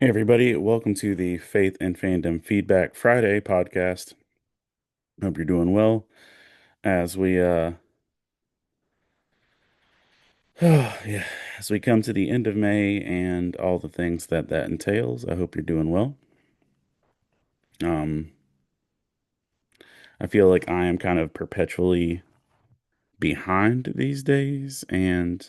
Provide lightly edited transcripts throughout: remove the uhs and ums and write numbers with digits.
Hey everybody, welcome to the Faith and Fandom Feedback Friday podcast. Hope you're doing well as we yeah, as we come to the end of May and all the things that entails. I hope you're doing well. Um I feel like I am kind of perpetually behind these days and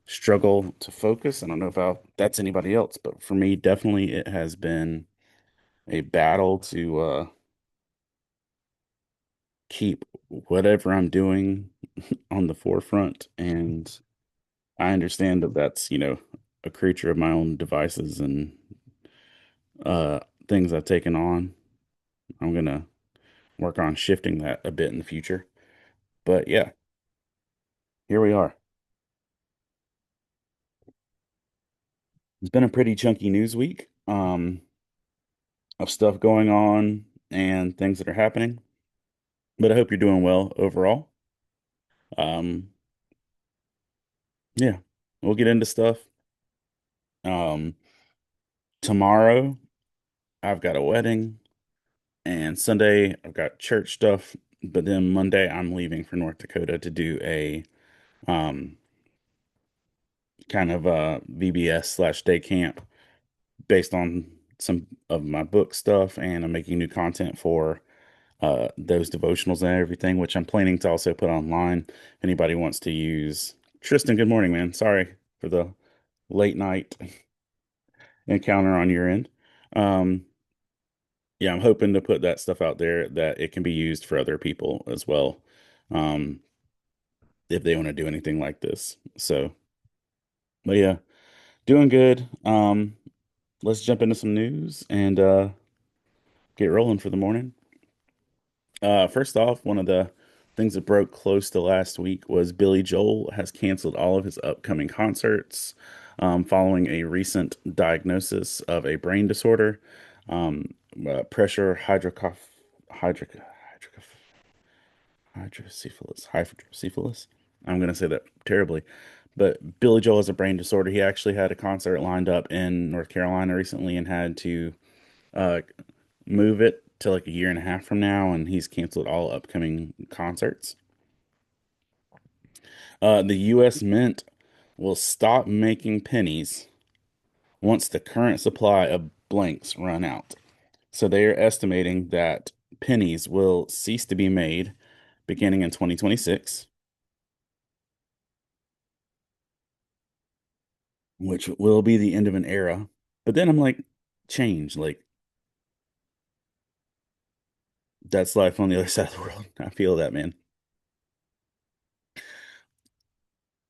struggle to focus. I don't know if that's anybody else, but for me definitely it has been a battle to keep whatever I'm doing on the forefront. And I understand that that's, a creature of my own devices and uh things I've taken on. I'm gonna work on shifting that a bit in the future. But yeah, here we are. It's been a pretty chunky news week, of stuff going on and things that are happening. But I hope you're doing well overall. Um, yeah, we'll get into stuff. Um, Tomorrow I've got a wedding. And Sunday, I've got church stuff, but then Monday, I'm leaving for North Dakota to do a um, kind of a VBS slash day camp based on some of my book stuff. And I'm making new content for those devotionals and everything, which I'm planning to also put online. If anybody wants to use Tristan, good morning, man. Sorry for the late night encounter on your end. Um, yeah, I'm hoping to put that stuff out there that it can be used for other people as well. Um, if they want to do anything like this. So, but yeah, doing good. Let's jump into some news and get rolling for the morning. First off, one of the things that broke close to last week was Billy Joel has canceled all of his upcoming concerts following a recent diagnosis of a brain disorder, um, pressure hydroc hydrocephalus. I'm going to say that terribly, but Billy Joel has a brain disorder. He actually had a concert lined up in North Carolina recently and had to uh, move it to like a year and a half from now, and he's canceled all upcoming concerts. The U.S. Mint will stop making pennies once the current supply of blanks run out. So they are estimating that pennies will cease to be made beginning in 2026, which will be the end of an era. But then I'm like, change, like that's life on the other side of the world. I feel that, man.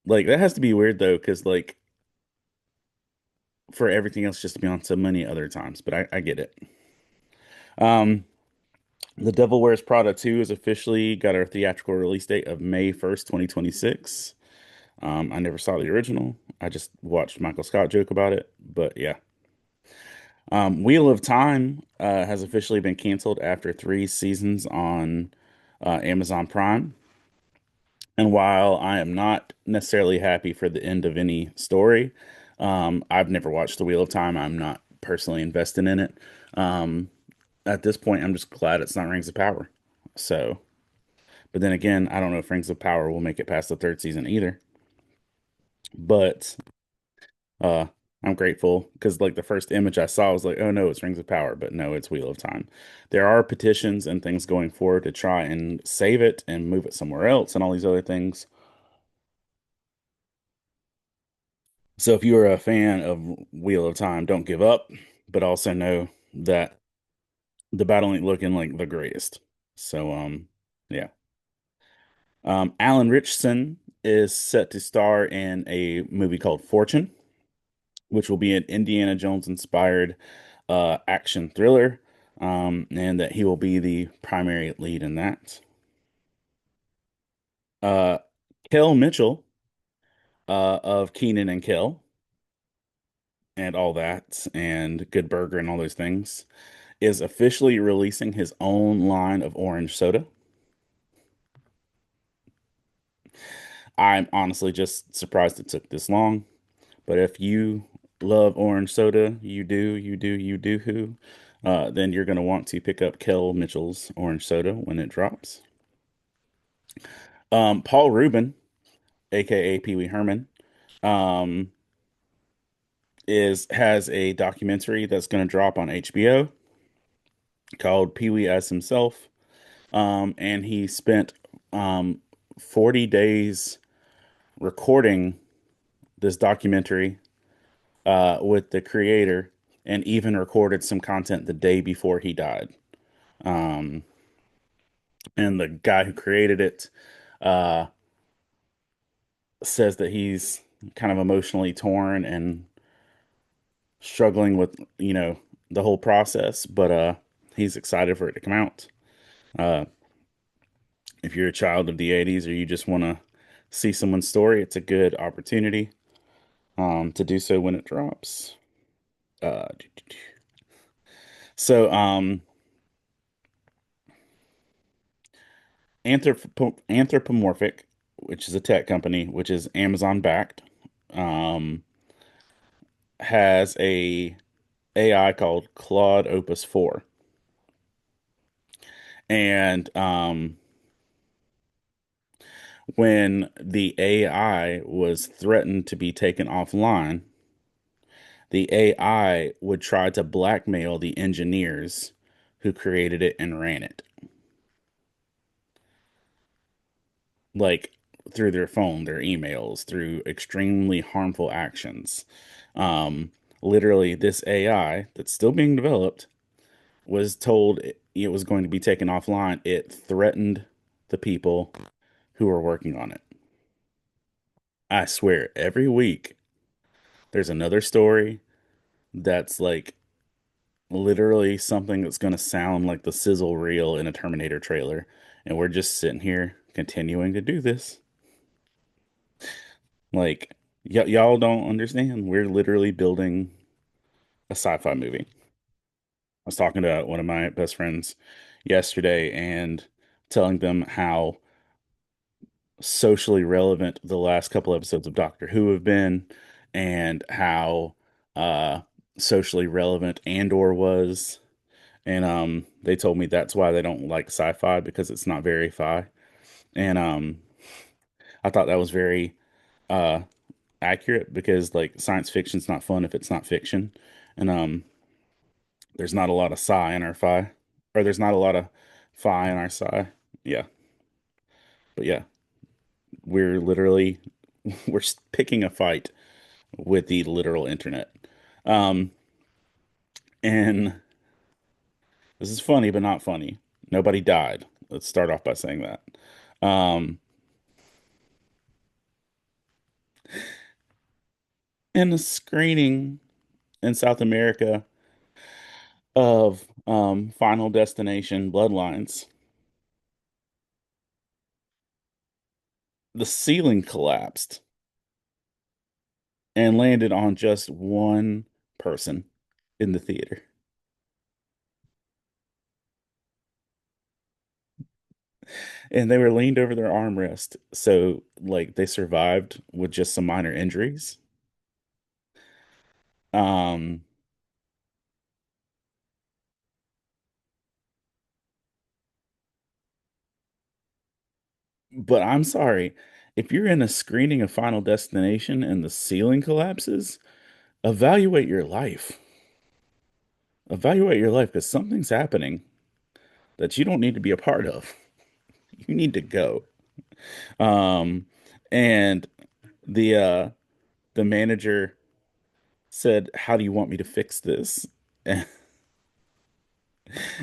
Like that has to be weird though, because like for everything else just to be on so many other times. But I get it. Um, The Devil Wears Prada 2 is officially got our theatrical release date of May 1st, 2026. I never saw the original. I just watched Michael Scott joke about it. But yeah. Wheel of Time has officially been canceled after 3 seasons on Amazon Prime. And while I am not necessarily happy for the end of any story, I've never watched The Wheel of Time. I'm not personally invested in it. Um, at this point, I'm just glad it's not Rings of Power. So, but then again, I don't know if Rings of Power will make it past the third season either. But uh, I'm grateful because like the first image I saw was like, oh no, it's Rings of Power, but no, it's Wheel of Time. There are petitions and things going forward to try and save it and move it somewhere else and all these other things. So if you are a fan of Wheel of Time, don't give up, but also know that the battle ain't looking like the greatest. So yeah. Alan Richson is set to star in a movie called Fortune, which will be an Indiana Jones inspired action thriller. And that he will be the primary lead in that. Uh Kel Mitchell of Keenan and Kel and all that and Good Burger and all those things is officially releasing his own line of orange soda. I'm honestly just surprised it took this long, but if you love orange soda, you do who, then you're going to want to pick up Kel Mitchell's orange soda when it drops. Paul Rubin, aka Pee Wee Herman, um, is has a documentary that's going to drop on HBO called Pee Wee as Himself. And he spent um, 40 days recording this documentary with the creator and even recorded some content the day before he died. Um, and the guy who created it uh, says that he's kind of emotionally torn and struggling with, the whole process, but he's excited for it to come out. Uh, if you're a child of the 80s or you just want to see someone's story, it's a good opportunity to do so when it drops. Uh, so, Anthropomorphic, which is a tech company, which is Amazon backed, um, has a AI called Claude Opus 4. And when the AI was threatened to be taken offline, the AI would try to blackmail the engineers who created it and ran it, like through their phone, their emails, through extremely harmful actions. Um, Literally, this AI that's still being developed was told it was going to be taken offline. It threatened the people who were working on it. I swear, every week there's another story that's like literally something that's going to sound like the sizzle reel in a Terminator trailer. And we're just sitting here continuing to do this. Like, y'all don't understand. We're literally building a sci-fi movie. I was talking to one of my best friends yesterday and telling them how socially relevant the last couple episodes of Doctor Who have been and how uh socially relevant Andor was. And they told me that's why they don't like sci-fi because it's not very fi. And I thought that was very uh accurate because like science fiction's not fun if it's not fiction. And there's not a lot of sci in our fi, or there's not a lot of fi in our sci. Yeah. But yeah, we're literally we're picking a fight with the literal internet. Um and this is funny but not funny. Nobody died. Let's start off by saying that. Um in a screening in South America of Final Destination Bloodlines, the ceiling collapsed and landed on just one person in the theater. And they were leaned over their armrest. So, like, they survived with just some minor injuries. Um, but I'm sorry, if you're in a screening of Final Destination and the ceiling collapses, evaluate your life. Evaluate your life because something's happening that you don't need to be a part of. You need to go. Um, and the uh the manager said, "How do you want me to fix this?"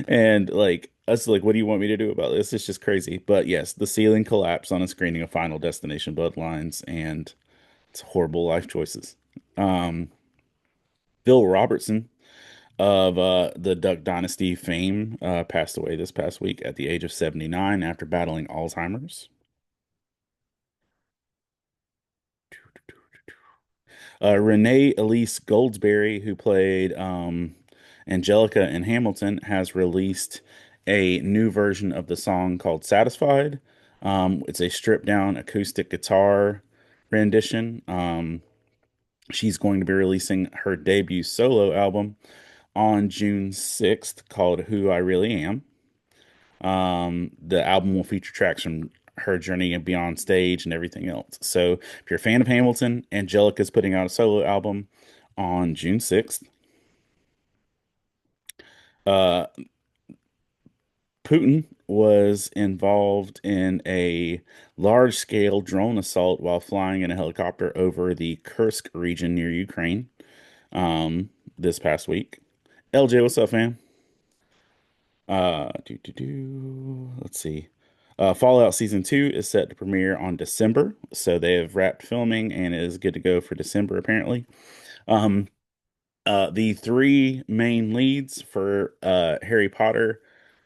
And like us, like, what do you want me to do about this? It's just crazy. But yes, the ceiling collapsed on a screening of Final Destination Bloodlines, and it's horrible life choices. Um, Phil Robertson of the Duck Dynasty fame passed away this past week at the age of 79 after battling Alzheimer's. Renee Elise Goldsberry, who played Angelica in Hamilton, has released a new version of the song called Satisfied. It's a stripped down acoustic guitar rendition. She's going to be releasing her debut solo album on June 6th called Who I Really Am. The album will feature tracks from her journey and beyond stage and everything else. So if you're a fan of Hamilton, Angelica's putting out a solo album on June 6th. Uh, Putin was involved in a large scale drone assault while flying in a helicopter over the Kursk region near Ukraine this past week. LJ, what's up, fam? Let's see. Fallout Season 2 is set to premiere on December, so they have wrapped filming and is good to go for December, apparently. Um, the three main leads for Harry Potter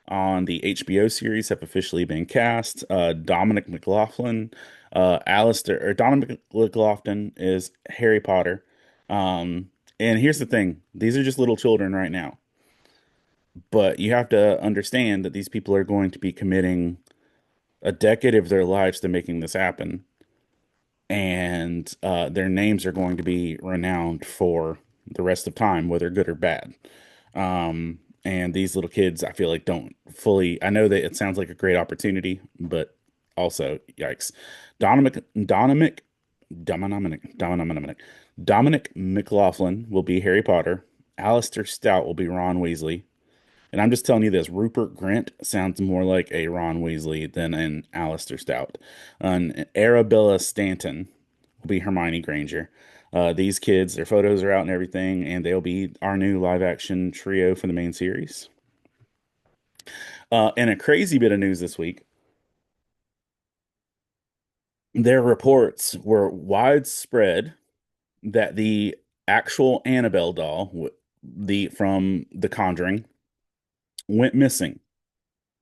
on the HBO series have officially been cast. Dominic McLaughlin, Dominic McLaughlin is Harry Potter. Um, and here's the thing, these are just little children right now, but you have to understand that these people are going to be committing a decade of their lives to making this happen, and their names are going to be renowned for the rest of time, whether good or bad. And these little kids, I feel like don't fully. I know that it sounds like a great opportunity, but also, yikes. Dominic, Dominic McLaughlin will be Harry Potter. Alistair Stout will be Ron Weasley. And I'm just telling you this, Rupert Grint sounds more like a Ron Weasley than an Alistair Stout. And Arabella Stanton will be Hermione Granger. These kids, their photos are out and everything, and they'll be our new live action trio for the main series. And a crazy bit of news this week, their reports were widespread that the actual Annabelle doll, the from The Conjuring, went missing.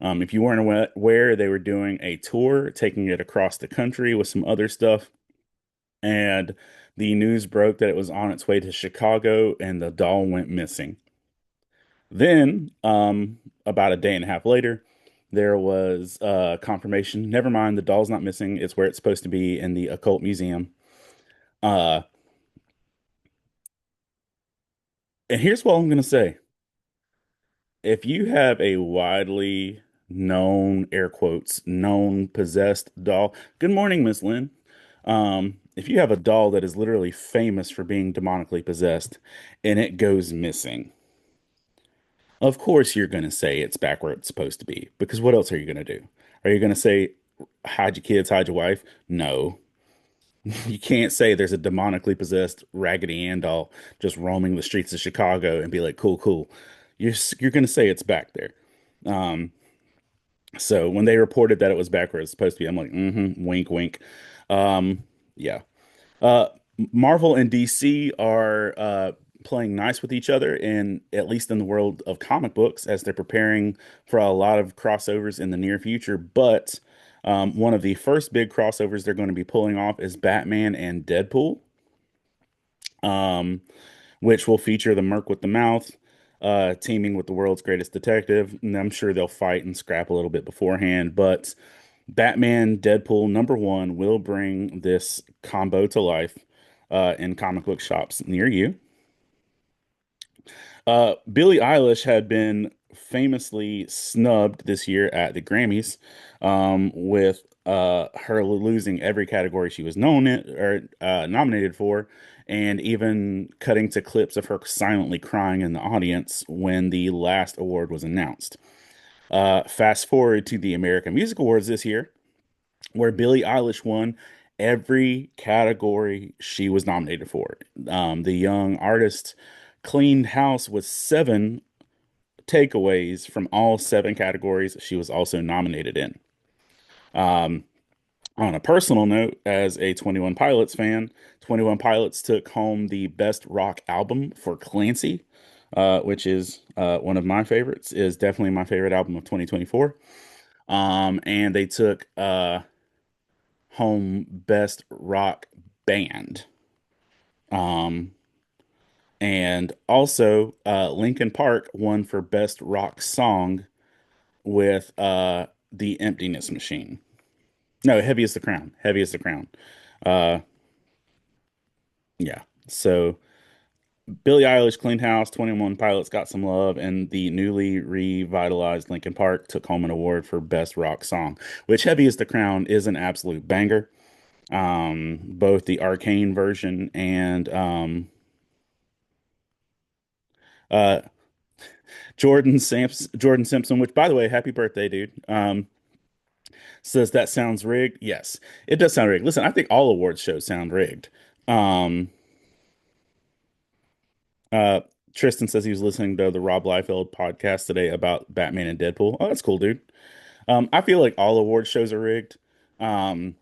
If you weren't aware, they were doing a tour, taking it across the country with some other stuff, and the news broke that it was on its way to Chicago and the doll went missing. Then, about a day and a half later, there was confirmation. Never mind, the doll's not missing. It's where it's supposed to be in the occult museum. Uh, and here's what I'm gonna say. If you have a widely known, air quotes, known possessed doll, good morning, Miss Lynn. If you have a doll that is literally famous for being demonically possessed and it goes missing, of course you're going to say it's back where it's supposed to be. Because what else are you going to do? Are you going to say, hide your kids, hide your wife? No. You can't say there's a demonically possessed Raggedy Ann doll just roaming the streets of Chicago and be like, cool, cool. You're going to say it's back there. Um, so when they reported that it was back where it's supposed to be, I'm like, wink, wink. Yeah. Uh, Marvel and DC are playing nice with each other, in at least in the world of comic books, as they're preparing for a lot of crossovers in the near future. But one of the first big crossovers they're going to be pulling off is Batman and Deadpool, um, which will feature the Merc with the Mouth teaming with the world's greatest detective. And I'm sure they'll fight and scrap a little bit beforehand, but Batman Deadpool #1 will bring this combo to life in comic book shops near you. Billie Eilish had been famously snubbed this year at the Grammys, with her losing every category she was known in, or nominated for, and even cutting to clips of her silently crying in the audience when the last award was announced. Fast forward to the American Music Awards this year, where Billie Eilish won every category she was nominated for. The young artist cleaned house with seven takeaways from all seven categories she was also nominated in. Um, on a personal note, as a 21 Pilots fan, 21 Pilots took home the Best Rock Album for Clancy, which is one of my favorites, is definitely my favorite album of 2024. And they took home Best Rock Band. Um, and also Linkin Park won for Best Rock Song with The Emptiness Machine. No, Heavy as the Crown. Heavy as the Crown. Uh, yeah. So Billie Eilish cleaned house, 21 Pilots got some love, and the newly revitalized Linkin Park took home an award for Best Rock Song, which Heavy as the Crown is an absolute banger. Both the Arcane version and uh, Jordan Simpson, which by the way, happy birthday, dude. Says that sounds rigged. Yes, it does sound rigged. Listen, I think all awards shows sound rigged. Um, uh, Tristan says he was listening to the Rob Liefeld podcast today about Batman and Deadpool. Oh, that's cool, dude. I feel like all award shows are rigged, um,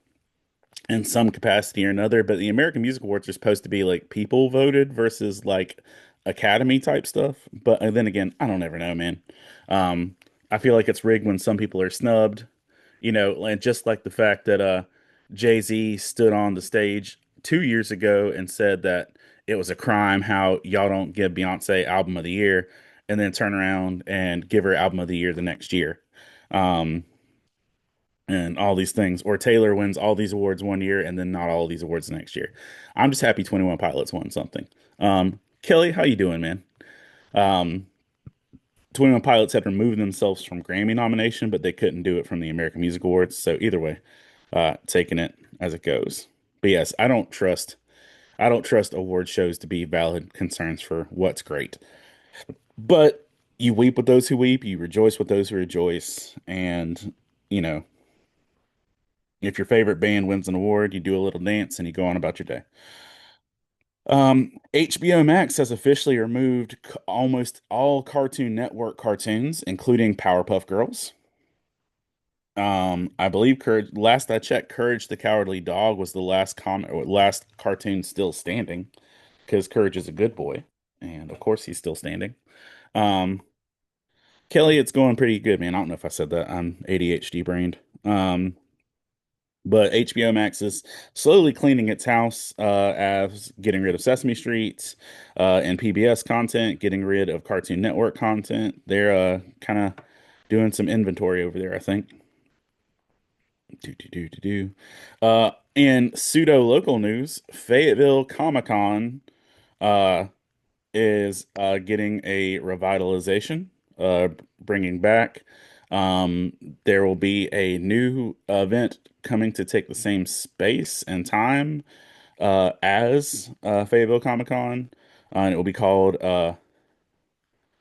in some capacity or another, but the American Music Awards are supposed to be like people voted versus like Academy type stuff. But then again, I don't ever know, man. Um, I feel like it's rigged when some people are snubbed, and just like the fact that Jay-Z stood on the stage 2 years ago and said that it was a crime how y'all don't give Beyonce album of the year and then turn around and give her album of the year the next year. Um, and all these things, or Taylor wins all these awards one year and then not all these awards the next year. I'm just happy 21 Pilots won something. Kelly, how you doing, man? Um, 21 Pilots had removed themselves from Grammy nomination, but they couldn't do it from the American Music Awards. So either way, taking it as it goes. But yes, I don't trust award shows to be valid concerns for what's great. But you weep with those who weep, you rejoice with those who rejoice, and you know, if your favorite band wins an award, you do a little dance and you go on about your day. HBO Max has officially removed almost all Cartoon Network cartoons, including Powerpuff Girls. I believe Courage, last I checked, Courage the Cowardly Dog was the last comic or last cartoon still standing because Courage is a good boy. And of course he's still standing. Um, Kelly, it's going pretty good, man. I don't know if I said that. I'm ADHD brained. But HBO Max is slowly cleaning its house, as getting rid of Sesame Street and PBS content, getting rid of Cartoon Network content. They're kind of doing some inventory over there, I think. Do, do, do, do, do. In pseudo local news, Fayetteville Comic Con uh, is getting a revitalization, uh, bringing back. There will be a new event coming to take the same space and time as Fayetteville Comic Con, and it will be called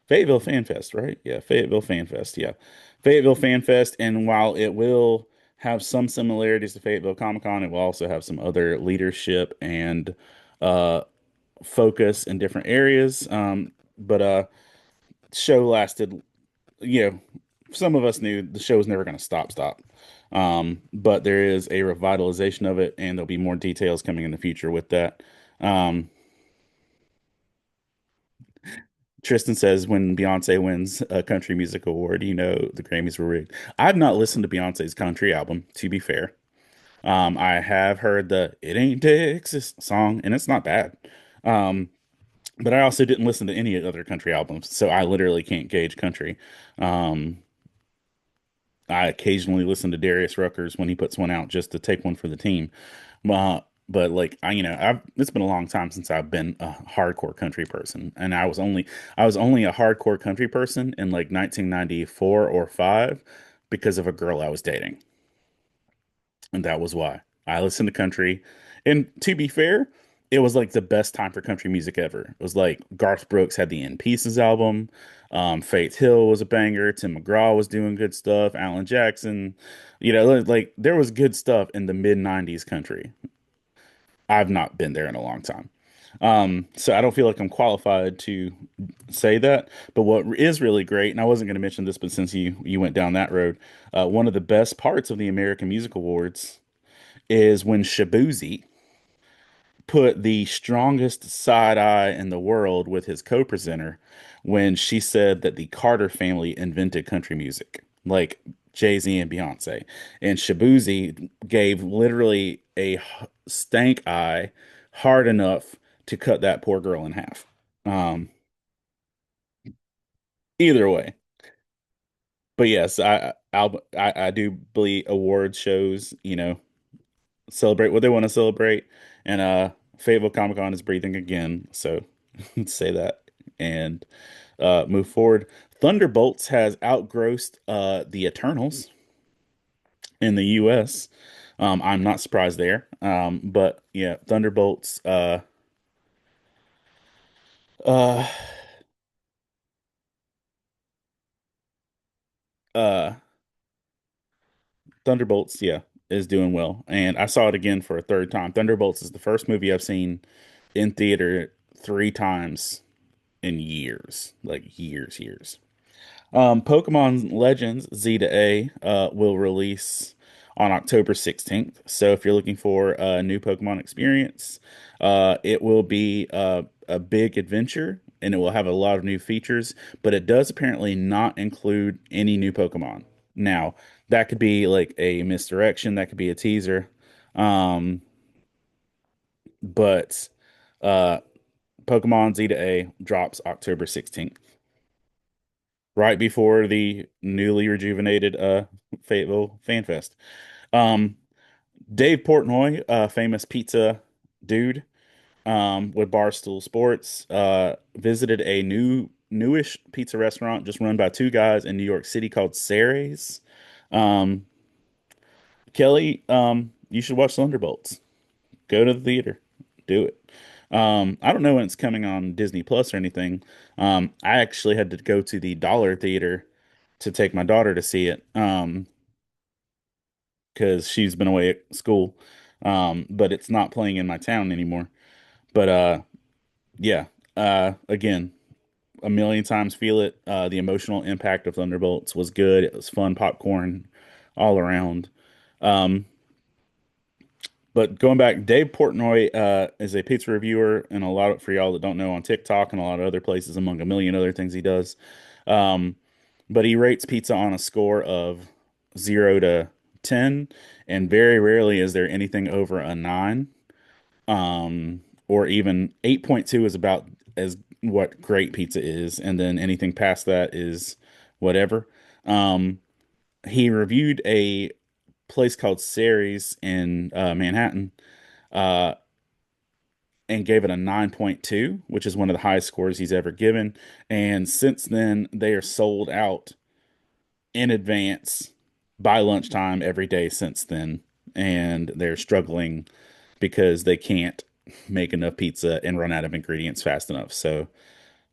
Fayetteville Fan Fest, right? Yeah, Fayetteville Fan Fest. Yeah, Fayetteville Fan Fest. And while it will have some similarities to Fayetteville Comic Con, it will also have some other leadership and uh, focus in different areas. But show lasted, you know, some of us knew the show was never going to stop. But there is a revitalization of it, and there'll be more details coming in the future with that. Um, Tristan says when Beyonce wins a country music award, the Grammys were rigged. I've not listened to Beyonce's country album, to be fair. I have heard the "It Ain't Texas" song, and it's not bad. Um, but I also didn't listen to any other country albums, so I literally can't gauge country. Um, I occasionally listen to Darius Ruckers when he puts one out just to take one for the team. But like it's been a long time since I've been a hardcore country person, and I was only a hardcore country person in like 1994 or 5 because of a girl I was dating, and that was why I listened to country. And to be fair, it was like the best time for country music ever. It was like Garth Brooks had the In Pieces album, Faith Hill was a banger, Tim McGraw was doing good stuff, Alan Jackson, like there was good stuff in the mid '90s country. I've not been there in a long time. So I don't feel like I'm qualified to say that. But what is really great, and I wasn't going to mention this, but since you went down that road, one of the best parts of the American Music Awards is when Shabuzi put the strongest side eye in the world with his co-presenter when she said that the Carter family invented country music, like Jay-Z and Beyonce. And Shabuzi gave literally a stank eye hard enough to cut that poor girl in half. Um, Either way. But yes, I do believe award shows, celebrate what they want to celebrate. And Fayetteville Comic Con is breathing again, so say that and move forward. Thunderbolts has outgrossed the Eternals in the US. I'm not surprised there. But yeah, Thunderbolts uh uh Thunderbolts, yeah, is doing well. And I saw it again for a third time. Thunderbolts is the first movie I've seen in theater three times in years. Like years. Pokemon Legends Z to A will release on October 16th. So if you're looking for a new Pokemon experience, it will be a big adventure and it will have a lot of new features, but it does apparently not include any new Pokemon. Now, that could be like a misdirection, that could be a teaser. Um, but uh, Pokemon Z to A drops October 16th, right before the newly rejuvenated Fayetteville Fan Fest. Um, Dave Portnoy, famous pizza dude, with Barstool Sports, visited a newish pizza restaurant just run by two guys in New York City called Ceres. Um, Kelly, you should watch Thunderbolts. Go to the theater. Do it. I don't know when it's coming on Disney Plus or anything. I actually had to go to the Dollar Theater to take my daughter to see it, because she's been away at school. But it's not playing in my town anymore. But yeah, again, a million times feel it. The emotional impact of Thunderbolts was good. It was fun popcorn all around. Um, But going back, Dave Portnoy is a pizza reviewer, and a lot of, for y'all that don't know, on TikTok and a lot of other places, among a million other things he does. Um, but he rates pizza on a score of 0 to 10, and very rarely is there anything over a 9. Or even 8.2 is about as what great pizza is, and then anything past that is whatever. Um, he reviewed a place called Ceres in Manhattan, uh, and gave it a 9.2, which is one of the highest scores he's ever given. And since then, they are sold out in advance by lunchtime every day since then. And they're struggling because they can't make enough pizza and run out of ingredients fast enough. So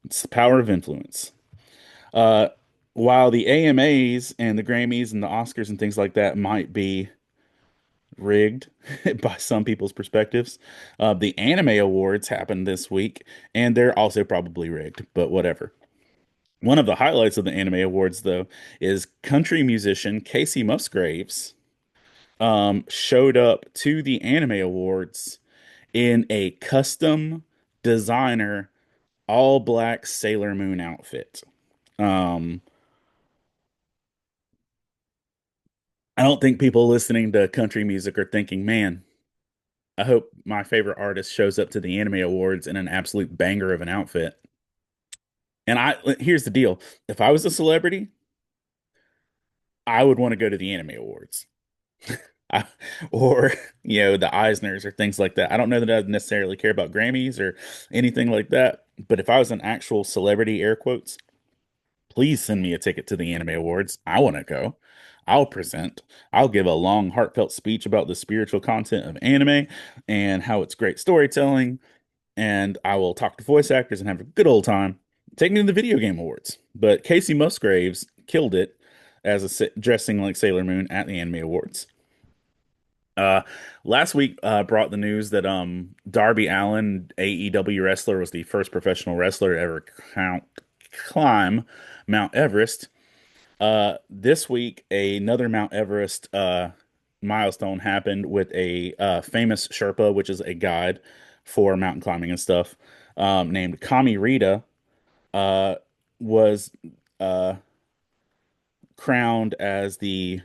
it's the power of influence. Uh, while the AMAs and the Grammys and the Oscars and things like that might be rigged by some people's perspectives. The anime awards happened this week, and they're also probably rigged, but whatever. One of the highlights of the anime awards, though, is country musician Casey Musgraves showed up to the anime awards in a custom designer all black Sailor Moon outfit. Um, I don't think people listening to country music are thinking, man, I hope my favorite artist shows up to the anime awards in an absolute banger of an outfit. And here's the deal. If I was a celebrity, I would want to go to the anime awards. I, or, the Eisners or things like that. I don't know that I'd necessarily care about Grammys or anything like that. But if I was an actual celebrity, air quotes, please send me a ticket to the anime awards. I want to go. I'll present. I'll give a long, heartfelt speech about the spiritual content of anime and how it's great storytelling, and I will talk to voice actors and have a good old time. Take me to the video game awards. But Casey Musgraves killed it as dressing like Sailor Moon at the Anime Awards. Uh, Last week brought the news that Darby Allin, AEW wrestler, was the first professional wrestler to ever climb Mount Everest. This week, another Mount Everest milestone happened with a famous Sherpa, which is a guide for mountain climbing and stuff, named Kami Rita, uh, was uh, crowned as the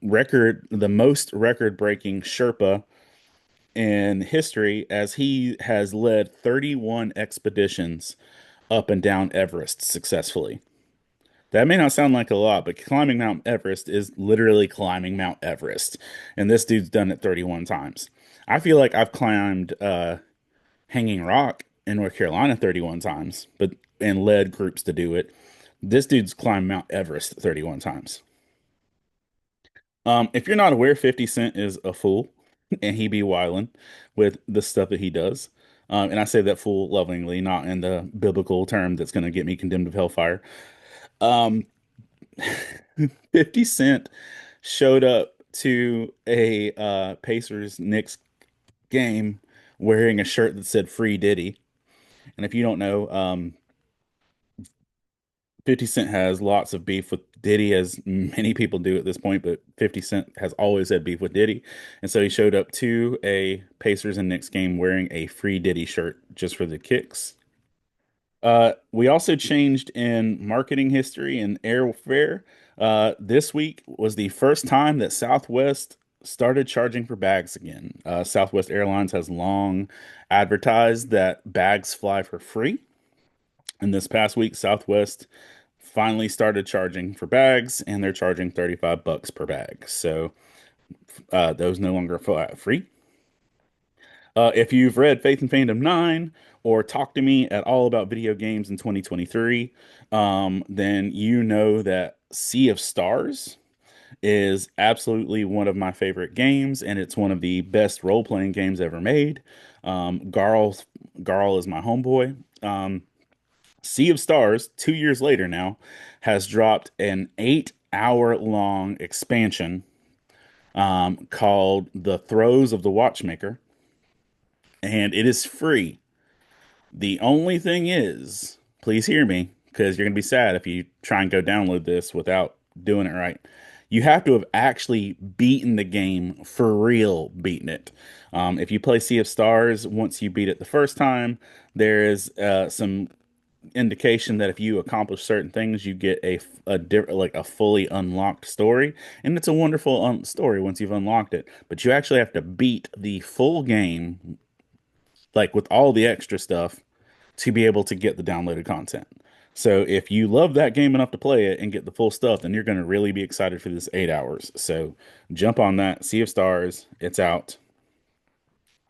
most record-breaking Sherpa in history, as he has led 31 expeditions up and down Everest successfully. That may not sound like a lot, but climbing Mount Everest is literally climbing Mount Everest. And this dude's done it 31 times. I feel like I've climbed Hanging Rock in North Carolina 31 times, but and led groups to do it. This dude's climbed Mount Everest 31 times. If you're not aware, 50 Cent is a fool and he be wildin' with the stuff that he does. And I say that fool lovingly, not in the biblical term that's going to get me condemned of hellfire. Um, 50 Cent showed up to a Pacers Knicks game wearing a shirt that said Free Diddy. And if you don't know, 50 Cent has lots of beef with Diddy, as many people do at this point, but 50 Cent has always had beef with Diddy. And so he showed up to a Pacers and Knicks game wearing a Free Diddy shirt just for the kicks. We also changed in marketing history and airfare. This week was the first time that Southwest started charging for bags again. Southwest Airlines has long advertised that bags fly for free. And this past week, Southwest finally started charging for bags, and they're charging 35 bucks per bag. So those no longer free. If you've read Faith and Fandom 9 or talked to me at all about video games in 2023, then you know that Sea of Stars is absolutely one of my favorite games, and it's one of the best role-playing games ever made. Garl is my homeboy. Sea of Stars, 2 years later now, has dropped an 8 hour long expansion called The Throes of the Watchmaker, and it is free. The only thing is, please hear me, because you're going to be sad if you try and go download this without doing it right. You have to have actually beaten the game for real, beaten it. If you play Sea of Stars, once you beat it the first time, there is some indication that if you accomplish certain things, you get like a fully unlocked story, and it's a wonderful story once you've unlocked it. But you actually have to beat the full game, like with all the extra stuff, to be able to get the downloaded content. So if you love that game enough to play it and get the full stuff, then you're going to really be excited for this 8 hours. So jump on that. Sea of Stars, it's out.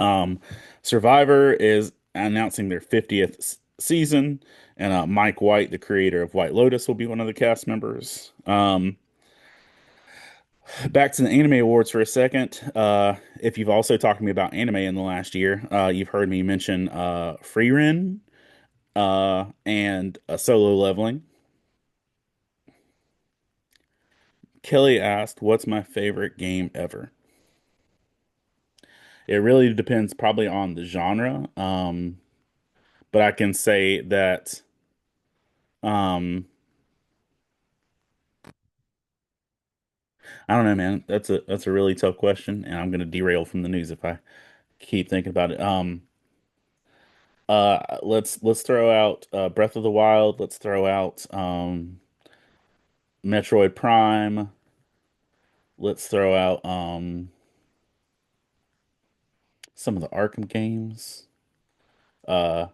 Um, Survivor is announcing their 50th season, and Mike White, the creator of White Lotus, will be one of the cast members. Back to the Anime Awards for a second. If you've also talked to me about anime in the last year, you've heard me mention Frieren and Solo Leveling. Kelly asked, "What's my favorite game ever?" It really depends, probably on the genre. But I can say that. Um, I don't know, man. That's a really tough question, and I'm gonna derail from the news if I keep thinking about it. Let's throw out Breath of the Wild. Let's throw out Metroid Prime. Let's throw out some of the Arkham games. Uh,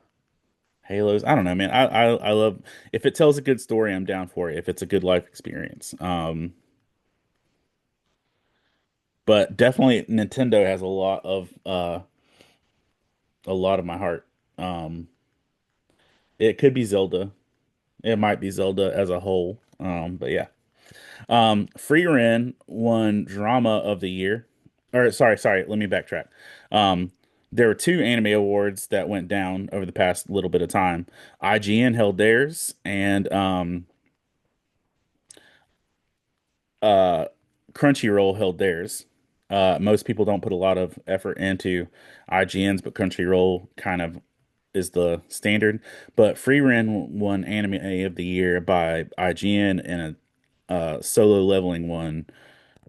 Halos. I don't know, man. I love if it tells a good story, I'm down for it. If it's a good life experience. But definitely Nintendo has a lot of my heart. Um, it could be Zelda. It might be Zelda as a whole. But yeah. Free Ren won Drama of the Year. Or sorry, let me backtrack. Um, there were two anime awards that went down over the past little bit of time. IGN held theirs, and uh, Crunchyroll held theirs. Most people don't put a lot of effort into IGN's, but Crunchyroll kind of is the standard. But Free Ren won Anime of the Year by IGN, and a Solo Leveling one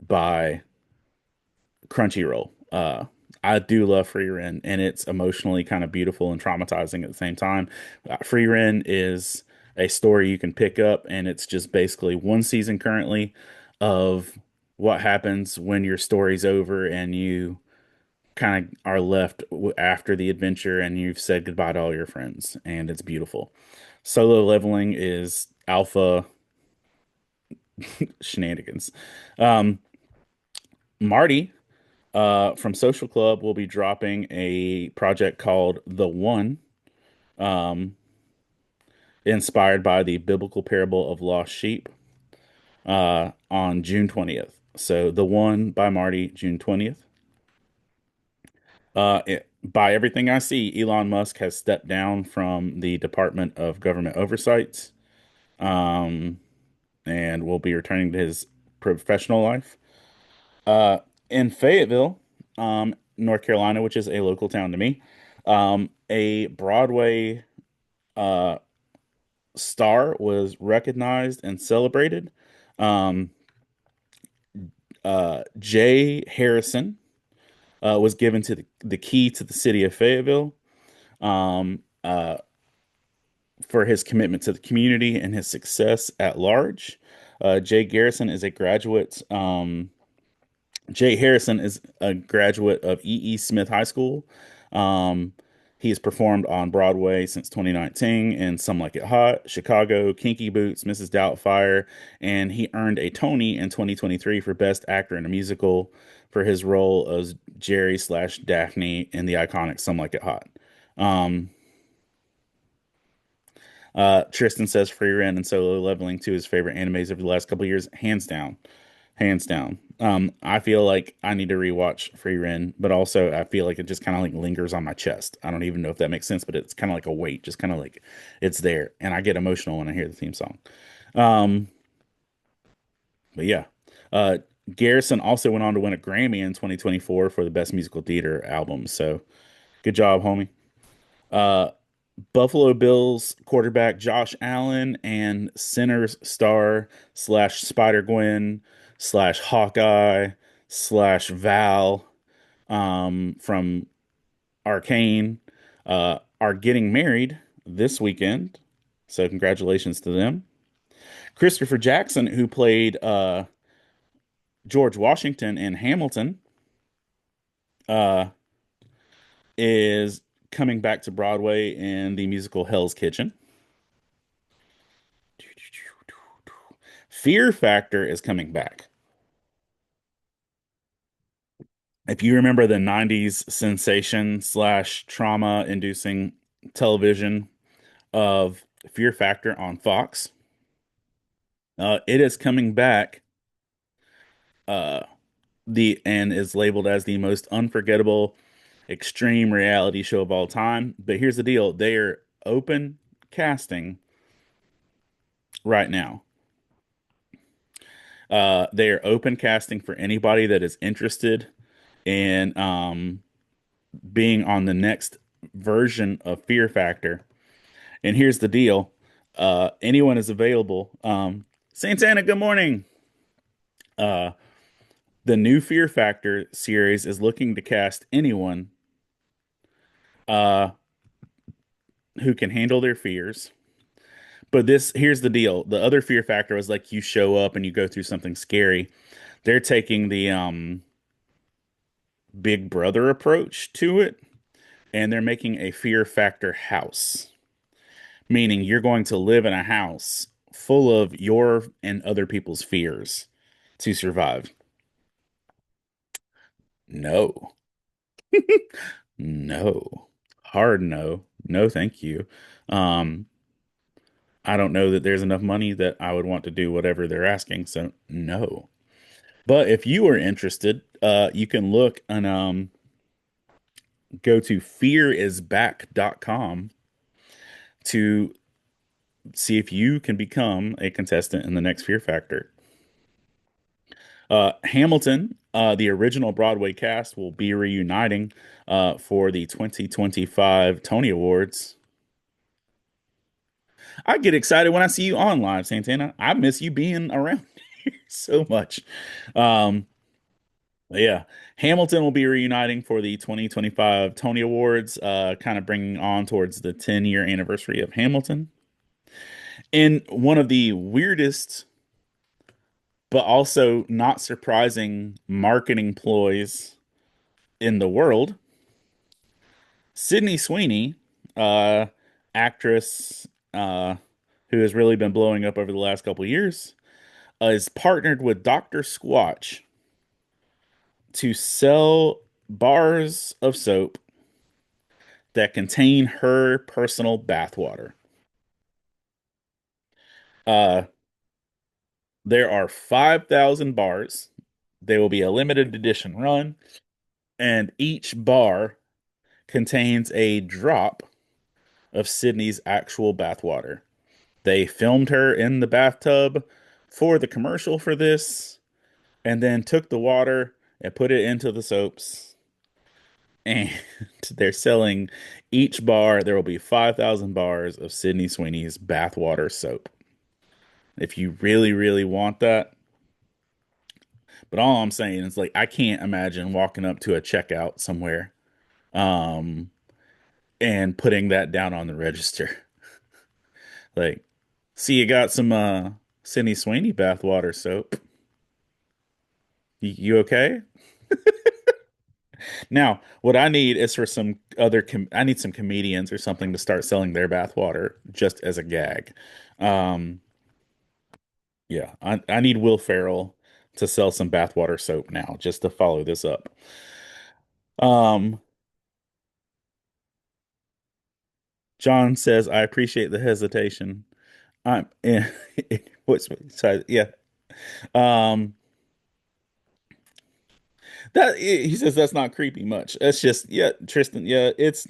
by Crunchyroll. I do love Free Ren, and it's emotionally kind of beautiful and traumatizing at the same time. Free Ren is a story you can pick up, and it's just basically one season currently of what happens when your story's over and you kind of are left after the adventure and you've said goodbye to all your friends, and it's beautiful. Solo Leveling is alpha shenanigans. Um, Marty From Social Club, we'll be dropping a project called The One, um, inspired by the biblical parable of lost sheep, on June 20th. So, The One by Marty, June 20th. By everything I see, Elon Musk has stepped down from the Department of Government Oversight, um, and will be returning to his professional life. Uh, in Fayetteville, North Carolina, which is a local town to me, a Broadway uh, star was recognized and celebrated. Um, Jay Harrison was given to the key to the city of Fayetteville, um, uh, for his commitment to the community and his success at large. Jay Garrison is a graduate. Jay Harrison is a graduate of E. E. Smith High School. Um, he has performed on Broadway since 2019 in Some Like It Hot, Chicago, Kinky Boots, Mrs. Doubtfire, and he earned a Tony in 2023 for Best Actor in a Musical for his role as Jerry slash Daphne in the iconic Some Like It Hot. Um, Tristan says Free Ren and Solo Leveling, two of his favorite animes of the last couple of years, hands down. Hands down. I feel like I need to rewatch Free Ren, but also I feel like it just kind of like lingers on my chest. I don't even know if that makes sense, but it's kind of like a weight, just kind of like it's there, and I get emotional when I hear the theme song. Um, but yeah, uh, Garrison also went on to win a Grammy in 2024 for the Best Musical Theater album. So good job, homie. Uh, Buffalo Bills quarterback Josh Allen and Sinners star slash Spider Gwen slash Hawkeye slash Val, from Arcane, are getting married this weekend. So congratulations to them. Christopher Jackson, who played George Washington in Hamilton, uh, is coming back to Broadway in the musical Hell's Kitchen. Fear Factor is coming back. If you remember the 90s sensation slash trauma inducing television of Fear Factor on Fox, it is coming back, uh, the and is labeled as the most unforgettable extreme reality show of all time. But here's the deal: they are open casting right now. They are open casting for anybody that is interested in being on the next version of Fear Factor. And here's the deal. Anyone is available. Santana, good morning. Uh, the new Fear Factor series is looking to cast anyone uh, who can handle their fears. But here's the deal. The other Fear Factor was like you show up and you go through something scary. They're taking the Big Brother approach to it, and they're making a Fear Factor house, meaning you're going to live in a house full of your and other people's fears to survive. No, no, hard no, no, thank you. Um, I don't know that there's enough money that I would want to do whatever they're asking, so no. But if you are interested, you can look and go to fearisback.com to see if you can become a contestant in the next Fear Factor. Hamilton, the original Broadway cast, will be reuniting for the 2025 Tony Awards. I get excited when I see you on live, Santana. I miss you being around here so much. Um, yeah, Hamilton will be reuniting for the 2025 Tony Awards, kind of bringing on towards the 10-year anniversary of Hamilton. In one of the weirdest, but also not surprising marketing ploys in the world, Sydney Sweeney, uh, actress, who has really been blowing up over the last couple of years, is partnered with Dr. Squatch to sell bars of soap that contain her personal bathwater. Uh, there are 5,000 bars. They will be a limited edition run, and each bar contains a drop of Sydney's actual bathwater. They filmed her in the bathtub for the commercial for this, and then took the water and put it into the soaps. And they're selling each bar. There will be 5,000 bars of Sydney Sweeney's bathwater soap. If you really, really want that. But all I'm saying is like I can't imagine walking up to a checkout somewhere um and putting that down on the register. Like, see you got some Sydney Sweeney bathwater soap. You okay? Now, what I need is for some other I need some comedians or something to start selling their bathwater just as a gag. Um yeah, I need Will Ferrell to sell some bathwater soap now just to follow this up. Um John says I appreciate the hesitation. I'm what's so yeah. Um that he says that's not creepy much. That's just yeah, Tristan, yeah, it's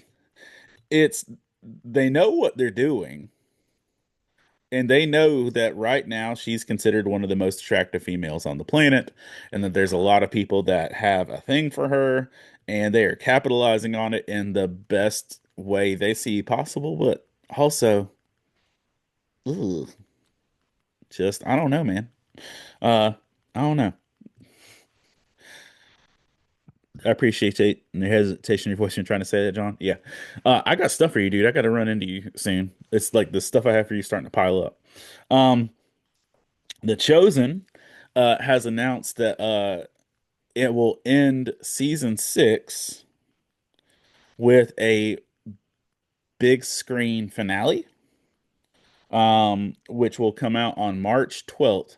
they know what they're doing. And they know that right now she's considered one of the most attractive females on the planet, and that there's a lot of people that have a thing for her, and they are capitalizing on it in the best way they see possible. But also, ugh, just I don't know, man. Uh, I don't know. I appreciate it and the hesitation in your voice when you're trying to say that, John. Yeah. I got stuff for you, dude. I got to run into you soon. It's like the stuff I have for you starting to pile up. Um, The Chosen has announced that it will end season 6 with a big screen finale, which will come out on March 12th,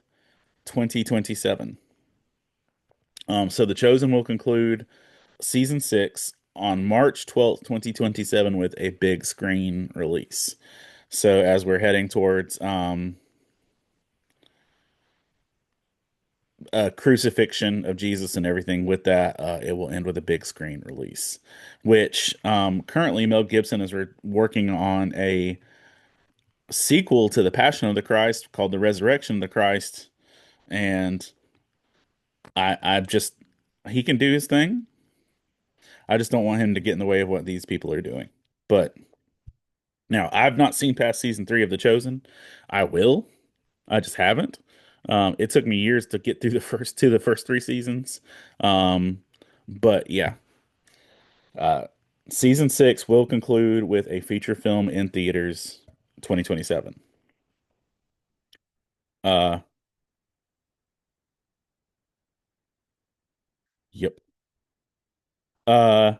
2027. So The Chosen will conclude season 6 on March 12th, 2027 with a big screen release. So as we're heading towards a crucifixion of Jesus and everything with that, it will end with a big screen release, which currently Mel Gibson is working on a sequel to The Passion of the Christ called The Resurrection of the Christ. And I've just, he can do his thing. I just don't want him to get in the way of what these people are doing. But now I've not seen past season 3 of The Chosen. I will. I just haven't. It took me years to get through the first 3 seasons. Um, but yeah, uh, season 6 will conclude with a feature film in theaters 2027. Uh, yep. Uh,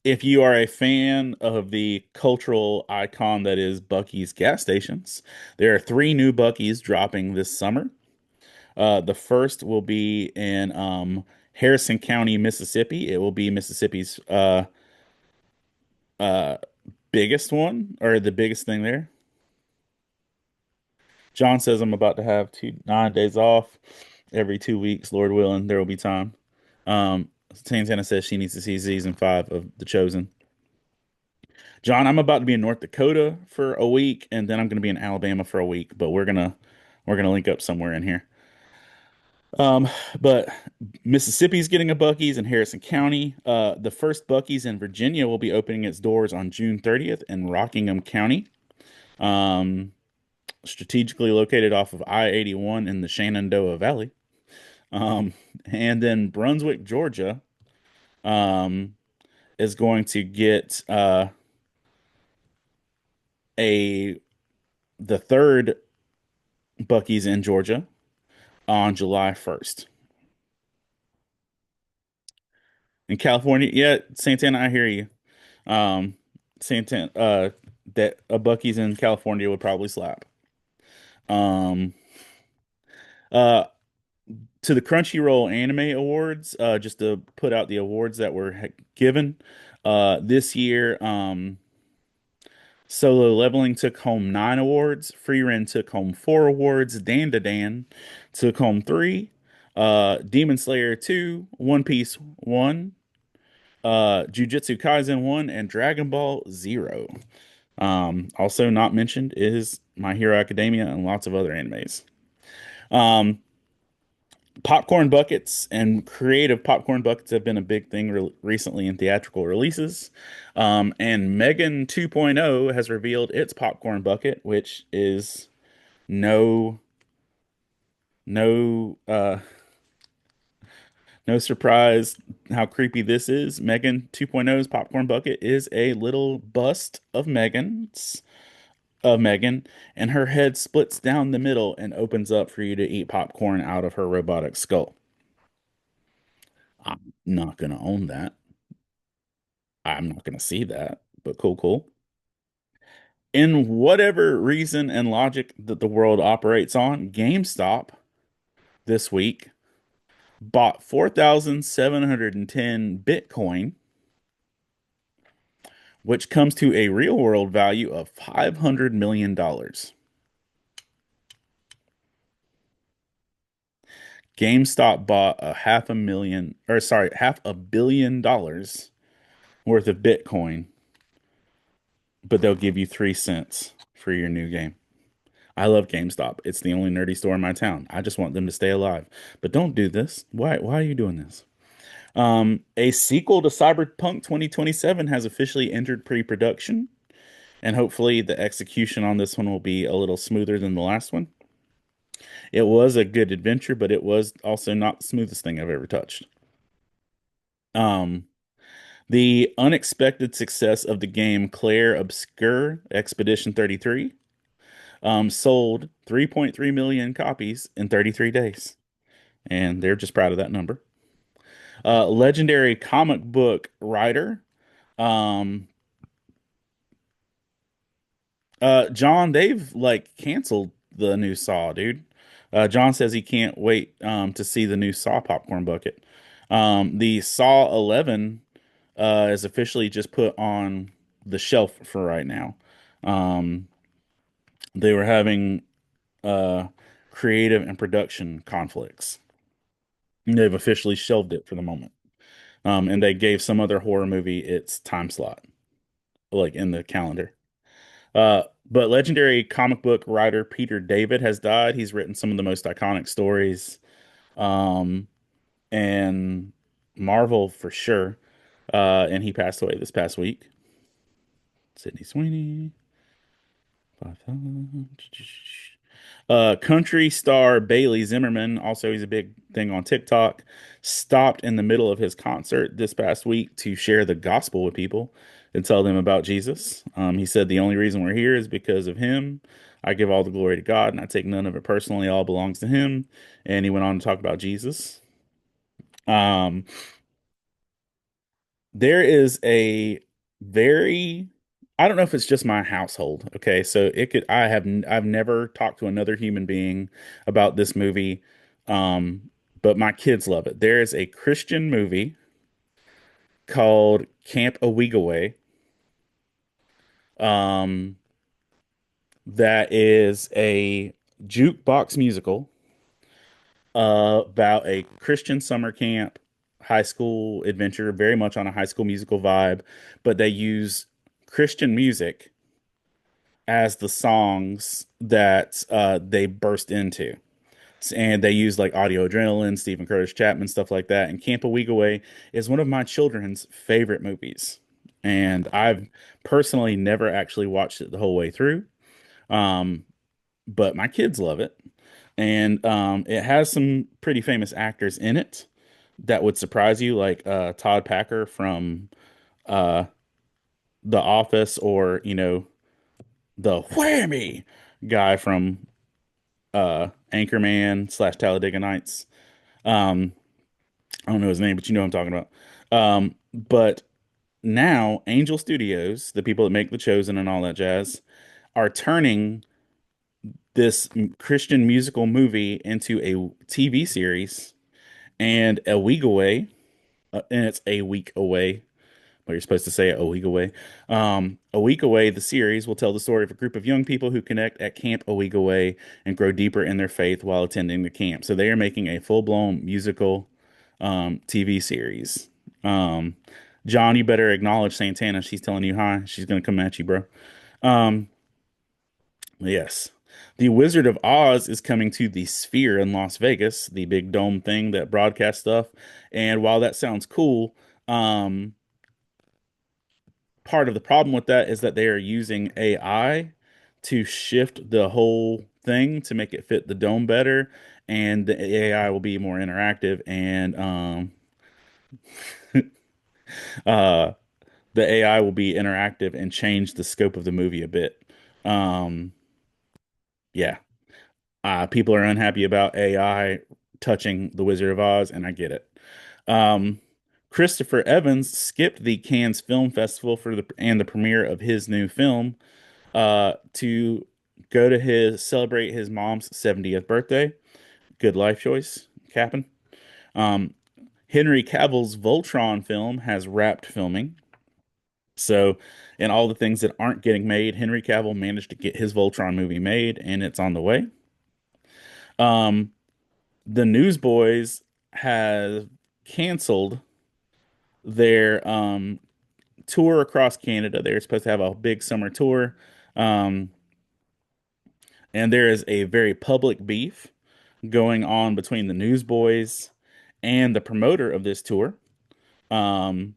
if you are a fan of the cultural icon that is Buc-ee's gas stations, there are 3 new Buc-ee's dropping this summer. The first will be in Harrison County, Mississippi. It will be Mississippi's uh, biggest one or the biggest thing there. John says I'm about to have 9 days off every 2 weeks, Lord willing. There will be time. Santana says she needs to see season 5 of The Chosen. John, I'm about to be in North Dakota for a week, and then I'm going to be in Alabama for a week. But we're gonna link up somewhere in here. But Mississippi's getting a Buc-ee's in Harrison County. The first Buc-ee's in Virginia will be opening its doors on June 30th in Rockingham County. Um, Strategically located off of I-81 in the Shenandoah Valley. And then Brunswick, Georgia, um, is going to get a the third Buc-ee's in Georgia on July 1st. In California, yeah, Santana, I hear you. Um, Santana, that a Buc-ee's in California would probably slap. Um, uh, to the Crunchyroll Anime Awards, just to put out the awards that were given this year. Solo Leveling took home 9 awards. Frieren took home 4 awards. Dan to Dan took home three. Demon Slayer 2, One Piece 1, Jujutsu Kaisen 1, and Dragon Ball 0. Also not mentioned is My Hero Academia and lots of other animes. Um, Popcorn buckets and creative popcorn buckets have been a big thing recently in theatrical releases. And Megan 2.0 has revealed its popcorn bucket, which is no no no surprise how creepy this is. Megan 2.0's popcorn bucket is a little bust of Megan, and her head splits down the middle and opens up for you to eat popcorn out of her robotic skull. I'm not gonna own that. I'm not going to see that, but cool, cool. In whatever reason and logic that the world operates on, GameStop this week bought 4,710 Bitcoin, which comes to a real world value of $500 million. GameStop bought a half a million, or sorry, $500 million worth of Bitcoin, but they'll give you 3 cents for your new game. I love GameStop. It's the only nerdy store in my town. I just want them to stay alive. But don't do this. Why are you doing this? A sequel to Cyberpunk 2027 has officially entered pre-production, and hopefully the execution on this one will be a little smoother than the last one. It was a good adventure, but it was also not the smoothest thing I've ever touched. Um, the unexpected success of the game Claire Obscur Expedition 33 sold 3.3 million copies in 33 days, and they're just proud of that number. Legendary comic book writer, um, John, they've like canceled the new Saw, dude. John says he can't wait to see the new Saw popcorn bucket. The Saw 11 is officially just put on the shelf for right now. Um, they were having uh, creative and production conflicts. They've officially shelved it for the moment. And they gave some other horror movie its time slot, like in the calendar. But legendary comic book writer Peter David has died. He's written some of the most iconic stories, um, and Marvel for sure. And he passed away this past week. Sydney Sweeney. 5,000. Country star Bailey Zimmerman, also he's a big thing on TikTok, stopped in the middle of his concert this past week to share the gospel with people and tell them about Jesus. He said, "The only reason we're here is because of him. I give all the glory to God and I take none of it personally. It all belongs to him." And he went on to talk about Jesus. Um, there is a very, I don't know if it's just my household. Okay, so I've never talked to another human being about this movie, but my kids love it. There is a Christian movie called Camp Awigaway, um, that is a jukebox musical about a Christian summer camp, high school adventure, very much on a High School Musical vibe, but they use Christian music as the songs that they burst into. And they use like Audio Adrenaline, Stephen Curtis Chapman, stuff like that. And Camp a Week Away is one of my children's favorite movies. And I've personally never actually watched it the whole way through. Um, but my kids love it. And it has some pretty famous actors in it that would surprise you, like Todd Packer from uh, The Office, or the whammy guy from Anchorman slash Talladega Nights. Um, I don't know his name, but you know what I'm talking about. But now Angel Studios, the people that make The Chosen and all that jazz, are turning this Christian musical movie into a TV series And a week away, and it's a week away. But you're supposed to say it a week away. A week away, the series will tell the story of a group of young people who connect at camp a week away and grow deeper in their faith while attending the camp. So they are making a full-blown musical TV series. Um, John, you better acknowledge Santana. She's telling you hi. She's gonna come at you, bro. Um, yes. The Wizard of Oz is coming to the Sphere in Las Vegas, the big dome thing that broadcasts stuff. And while that sounds cool, um, part of the problem with that is that they are using AI to shift the whole thing to make it fit the dome better, and the AI will be more interactive, and uh, the AI will be interactive and change the scope of the movie a bit. Um, yeah, people are unhappy about AI touching The Wizard of Oz, and I get it. Um, Christopher Evans skipped the Cannes Film Festival for the premiere of his new film to go to his celebrate his mom's 70th birthday. Good life choice, Captain. Um, Henry Cavill's Voltron film has wrapped filming. So, and all the things that aren't getting made, Henry Cavill managed to get his Voltron movie made, and it's on the way. Um, the Newsboys have canceled their tour across Canada. They were supposed to have a big summer tour. Um, and there is a very public beef going on between the Newsboys and the promoter of this tour. Um,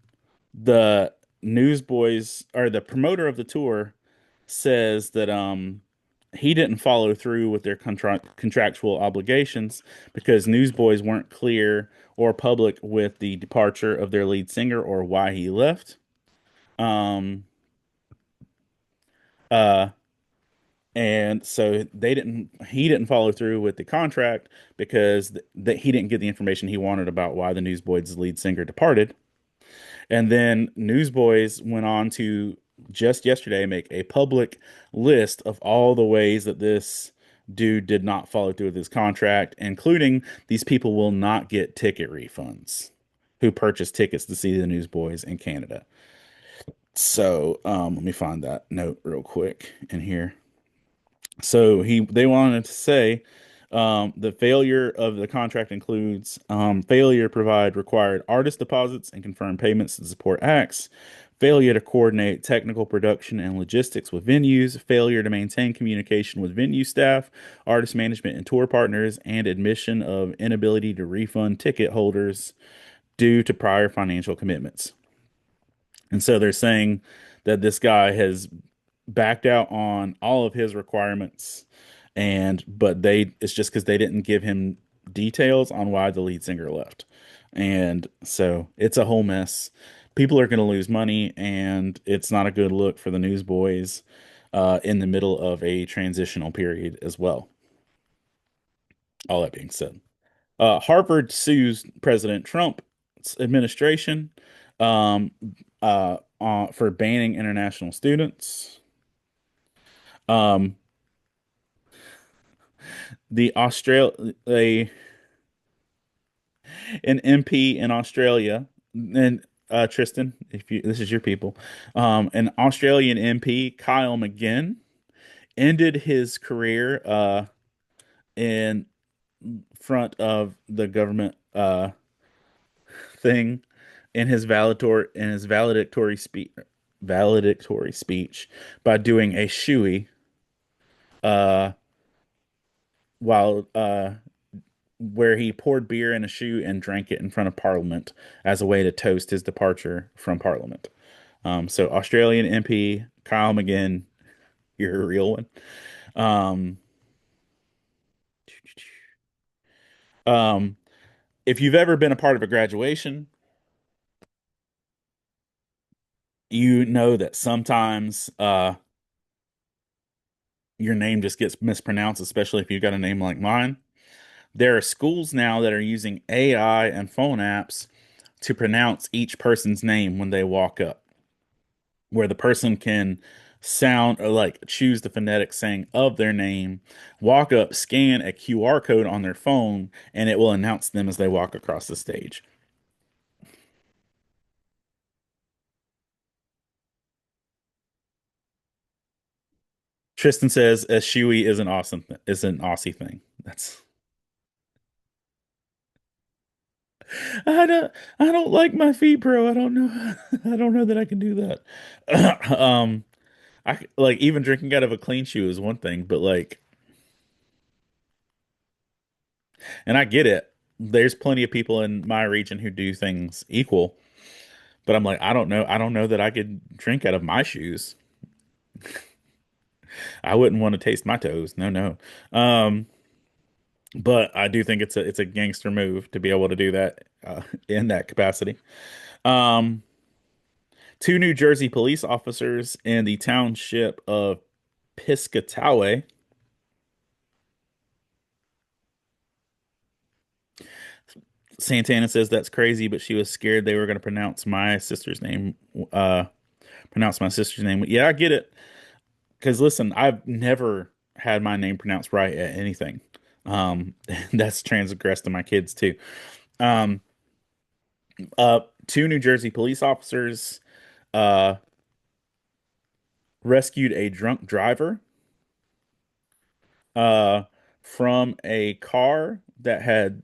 the Newsboys or the promoter of the tour says that he didn't follow through with their contractual obligations because Newsboys weren't clear or public with the departure of their lead singer or why he left. Um, uh, And so he didn't follow through with the contract because that he didn't get the information he wanted about why the Newsboys' lead singer departed. And then Newsboys went on to just yesterday make a public list of all the ways that this dude did not follow through with his contract, including these people will not get ticket refunds who purchased tickets to see the Newsboys in Canada. So, let me find that note real quick in here. So they wanted to say the failure of the contract includes failure to provide required artist deposits and confirm payments to support acts, failure to coordinate technical production and logistics with venues, failure to maintain communication with venue staff, artist management and tour partners, and admission of inability to refund ticket holders due to prior financial commitments. And so they're saying that this guy has backed out on all of his requirements, and but they it's just because they didn't give him details on why the lead singer left. And so it's a whole mess. People are going to lose money, and it's not a good look for the Newsboys in the middle of a transitional period as well. All that being said. Harvard sues President Trump's administration um, for banning international students. Um, the Austral a an MP in Australia, and Tristan, if you this is your people, an Australian MP, Kyle McGinn, ended his career in front of the government thing in his valedictory speech by doing a shoey uh while where he poured beer in a shoe and drank it in front of Parliament as a way to toast his departure from Parliament. So Australian MP Kyle McGinn, you're a real one. Um, um, if you've ever been a part of a graduation, you know that sometimes your name just gets mispronounced, especially if you've got a name like mine. There are schools now that are using AI and phone apps to pronounce each person's name when they walk up, where the person can sound or like choose the phonetic saying of their name, walk up, scan a QR code on their phone, and it will announce them as they walk across the stage. Tristan says eschewy is an awesome is an Aussie thing. That's I don't I don't like my feet, bro. I don't know. I don't know that I can do that. I like even drinking out of a clean shoe is one thing, but like, and I get it. There's plenty of people in my region who do things equal, but I'm like, I don't know. I don't know that I could drink out of my shoes. I wouldn't want to taste my toes. No, no. Um, but I do think it's a gangster move to be able to do that in that capacity. Um, Two New Jersey police officers in the township of Piscataway. Santana says that's crazy, but she was scared they were going to uh, pronounce my sister's name. Yeah, I get it. Because listen, I've never had my name pronounced right at anything. That's transgressed to my kids too. Um, Two New Jersey police officers uh, rescued a drunk driver uh, from a car that had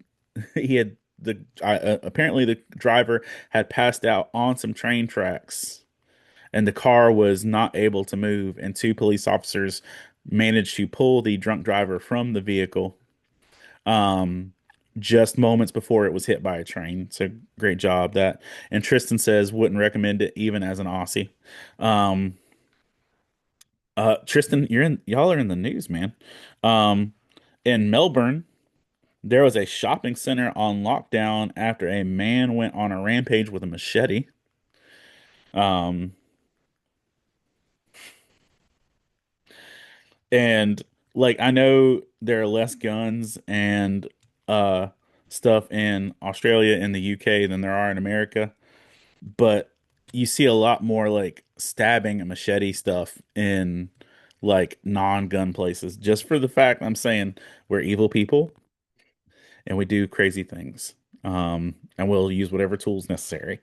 he had the apparently the driver had passed out on some train tracks and the car was not able to move and two police officers managed to pull the drunk driver from the vehicle um just moments before it was hit by a train. So great job that. And Tristan says wouldn't recommend it even as an Aussie. Um Tristan, y'all are in the news, man. Um in Melbourne, there was a shopping center on lockdown after a man went on a rampage with a machete. Um and like I know there are less guns and uh stuff in Australia and the UK than there are in America, but you see a lot more like stabbing and machete stuff in like non-gun places just for the fact I'm saying we're evil people and we do crazy things. And we'll use whatever tools necessary.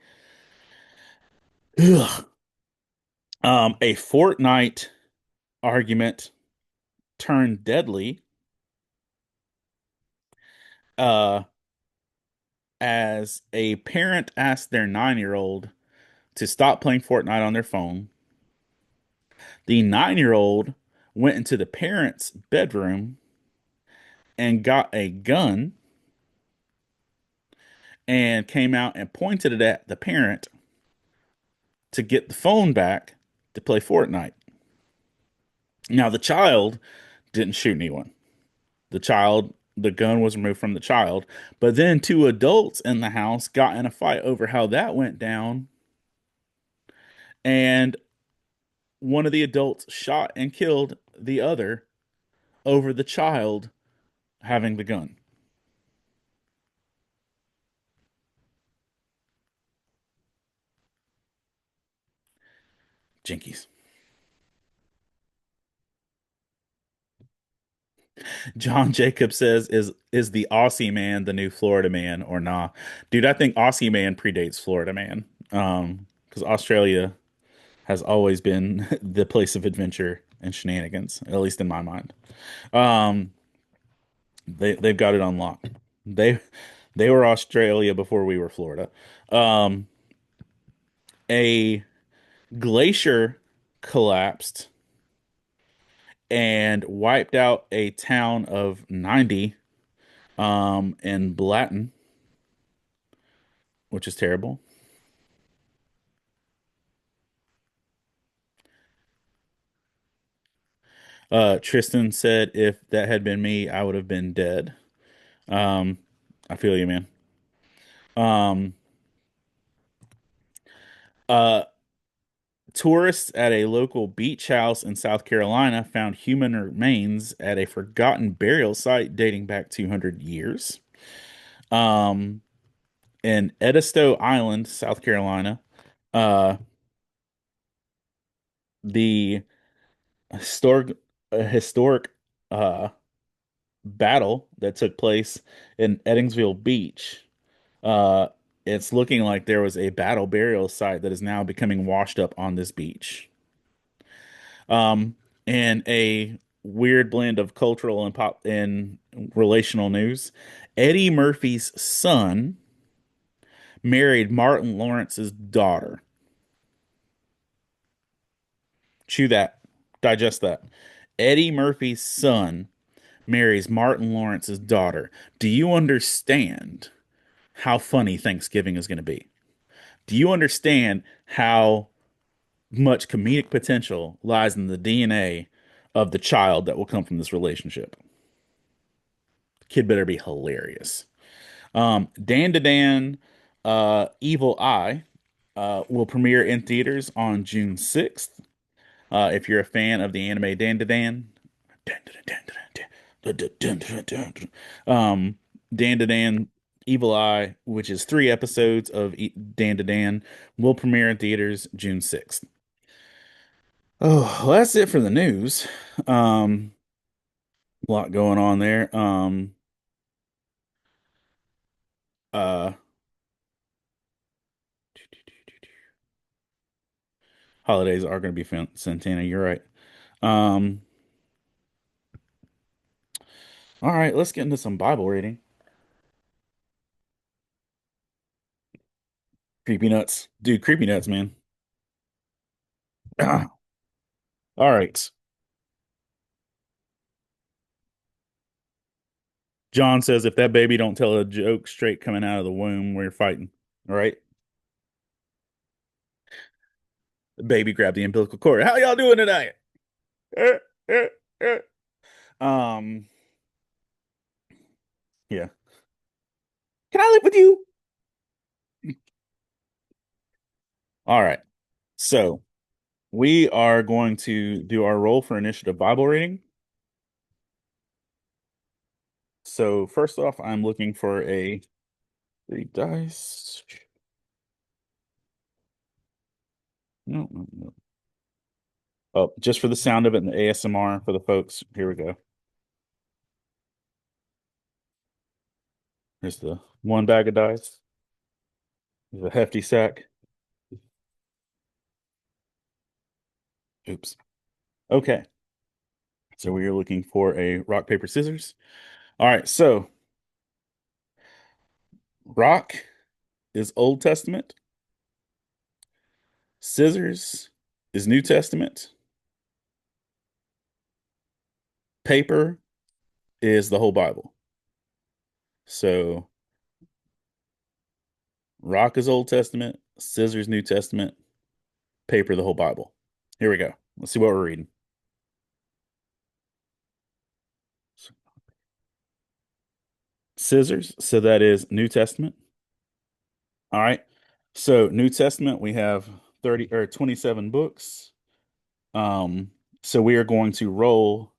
Ugh. A Fortnite argument turned deadly uh, as a parent asked their 9-year-old to stop playing Fortnite on their phone. The 9-year-old went into the parent's bedroom and got a gun and came out and pointed it at the parent to get the phone back to play Fortnite. Now, the child didn't shoot anyone. The gun was removed from the child, but then two adults in the house got in a fight over how that went down, and one of the adults shot and killed the other over the child having the gun. Jinkies. John Jacob says, "Is the Aussie man the new Florida man or nah?" Dude, I think Aussie man predates Florida man. Because Australia has always been the place of adventure and shenanigans, at least in my mind. Um, they've got it unlocked. They they were Australia before we were Florida. Um, a glacier collapsed and wiped out a town of 90 in Blatton, which is terrible. Tristan said if that had been me, I would have been dead. Um, I feel you, man. Um, uh, Tourists at a local beach house in South Carolina found human remains at a forgotten burial site dating back 200 years. Um, in Edisto Island, South Carolina, uh, the historic a historic uh battle that took place in Eddingsville Beach. Uh, it's looking like there was a battle burial site that is now becoming washed up on this beach. Um, and a weird blend of cultural and pop and relational news. Eddie Murphy's son married Martin Lawrence's daughter. Chew that, digest that. Eddie Murphy's son marries Martin Lawrence's daughter. Do you understand how funny Thanksgiving is going to be? Do you understand how much comedic potential lies in the DNA of the child that will come from this relationship? Kid better be hilarious. Dan to Dan, Evil Eye will premiere in theaters on June 6th. If you're a fan of the anime Dan to Dan, um, Dan to Dan, Evil Eye, which is 3 episodes of Dan to Dan, will premiere in theaters June 6th. Oh, well, that's it for the news. A lot going on there. Uh, Holidays are going to be Santana. You're right. Um, all right, let's get into some Bible reading. Creepy nuts, dude. Creepy nuts, man. All right. John says if that baby don't tell a joke straight coming out of the womb, we're fighting. All right. The baby grabbed the umbilical cord. How y'all doing tonight? Eh, eh, eh. Um, yeah. Can I live with you? All right. So we are going to do our roll for initiative Bible reading. So first off, I'm looking for a 3 dice. No, no, no. Oh, just for the sound of it and the ASMR for the folks. Here we go. Here's the one bag of dice. There's a hefty sack. Oops. Okay. So we are looking for a rock, paper, scissors. All right. So rock is Old Testament. Scissors is New Testament. Paper is the whole Bible. So rock is Old Testament. Scissors, New Testament. Paper, the whole Bible. Here we go. Let's see what we're reading. Scissors. So that is New Testament. All right. So New Testament, we have 30 or 27 books. Um, so we are going to roll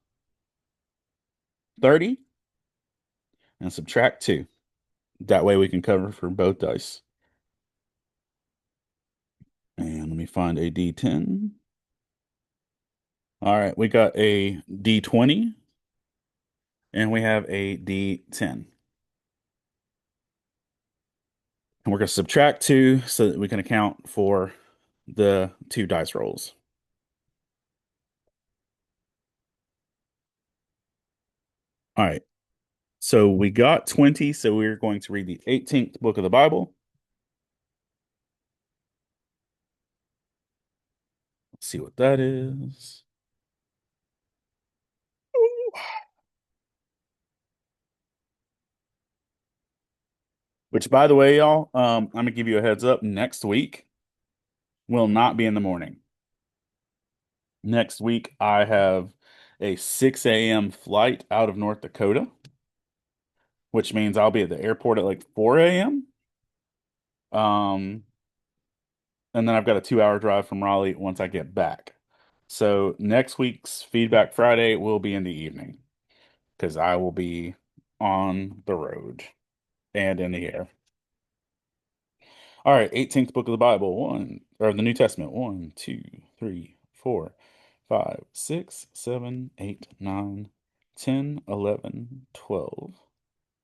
30 and subtract 2. That way we can cover for both dice. And let me find a D10. All right, we got a D20 and we have a D10. And we're going to subtract 2 so that we can account for the 2 dice rolls. All right. So we got 20, so we're going to read the 18th book of the Bible. Let's see what that is. Which, by the way, y'all, I'm gonna give you a heads up. Next week will not be in the morning. Next week, I have a 6 a.m. flight out of North Dakota, which means I'll be at the airport at like 4 a.m. Um, and then I've got a 2 hour drive from Raleigh once I get back. So next week's Feedback Friday will be in the evening because I will be on the road and in the air. All right, 18th book of the Bible, one, or the New Testament, 1, 2, 3, 4, 5, 6, 7, 8, 9, 10, 11, 12,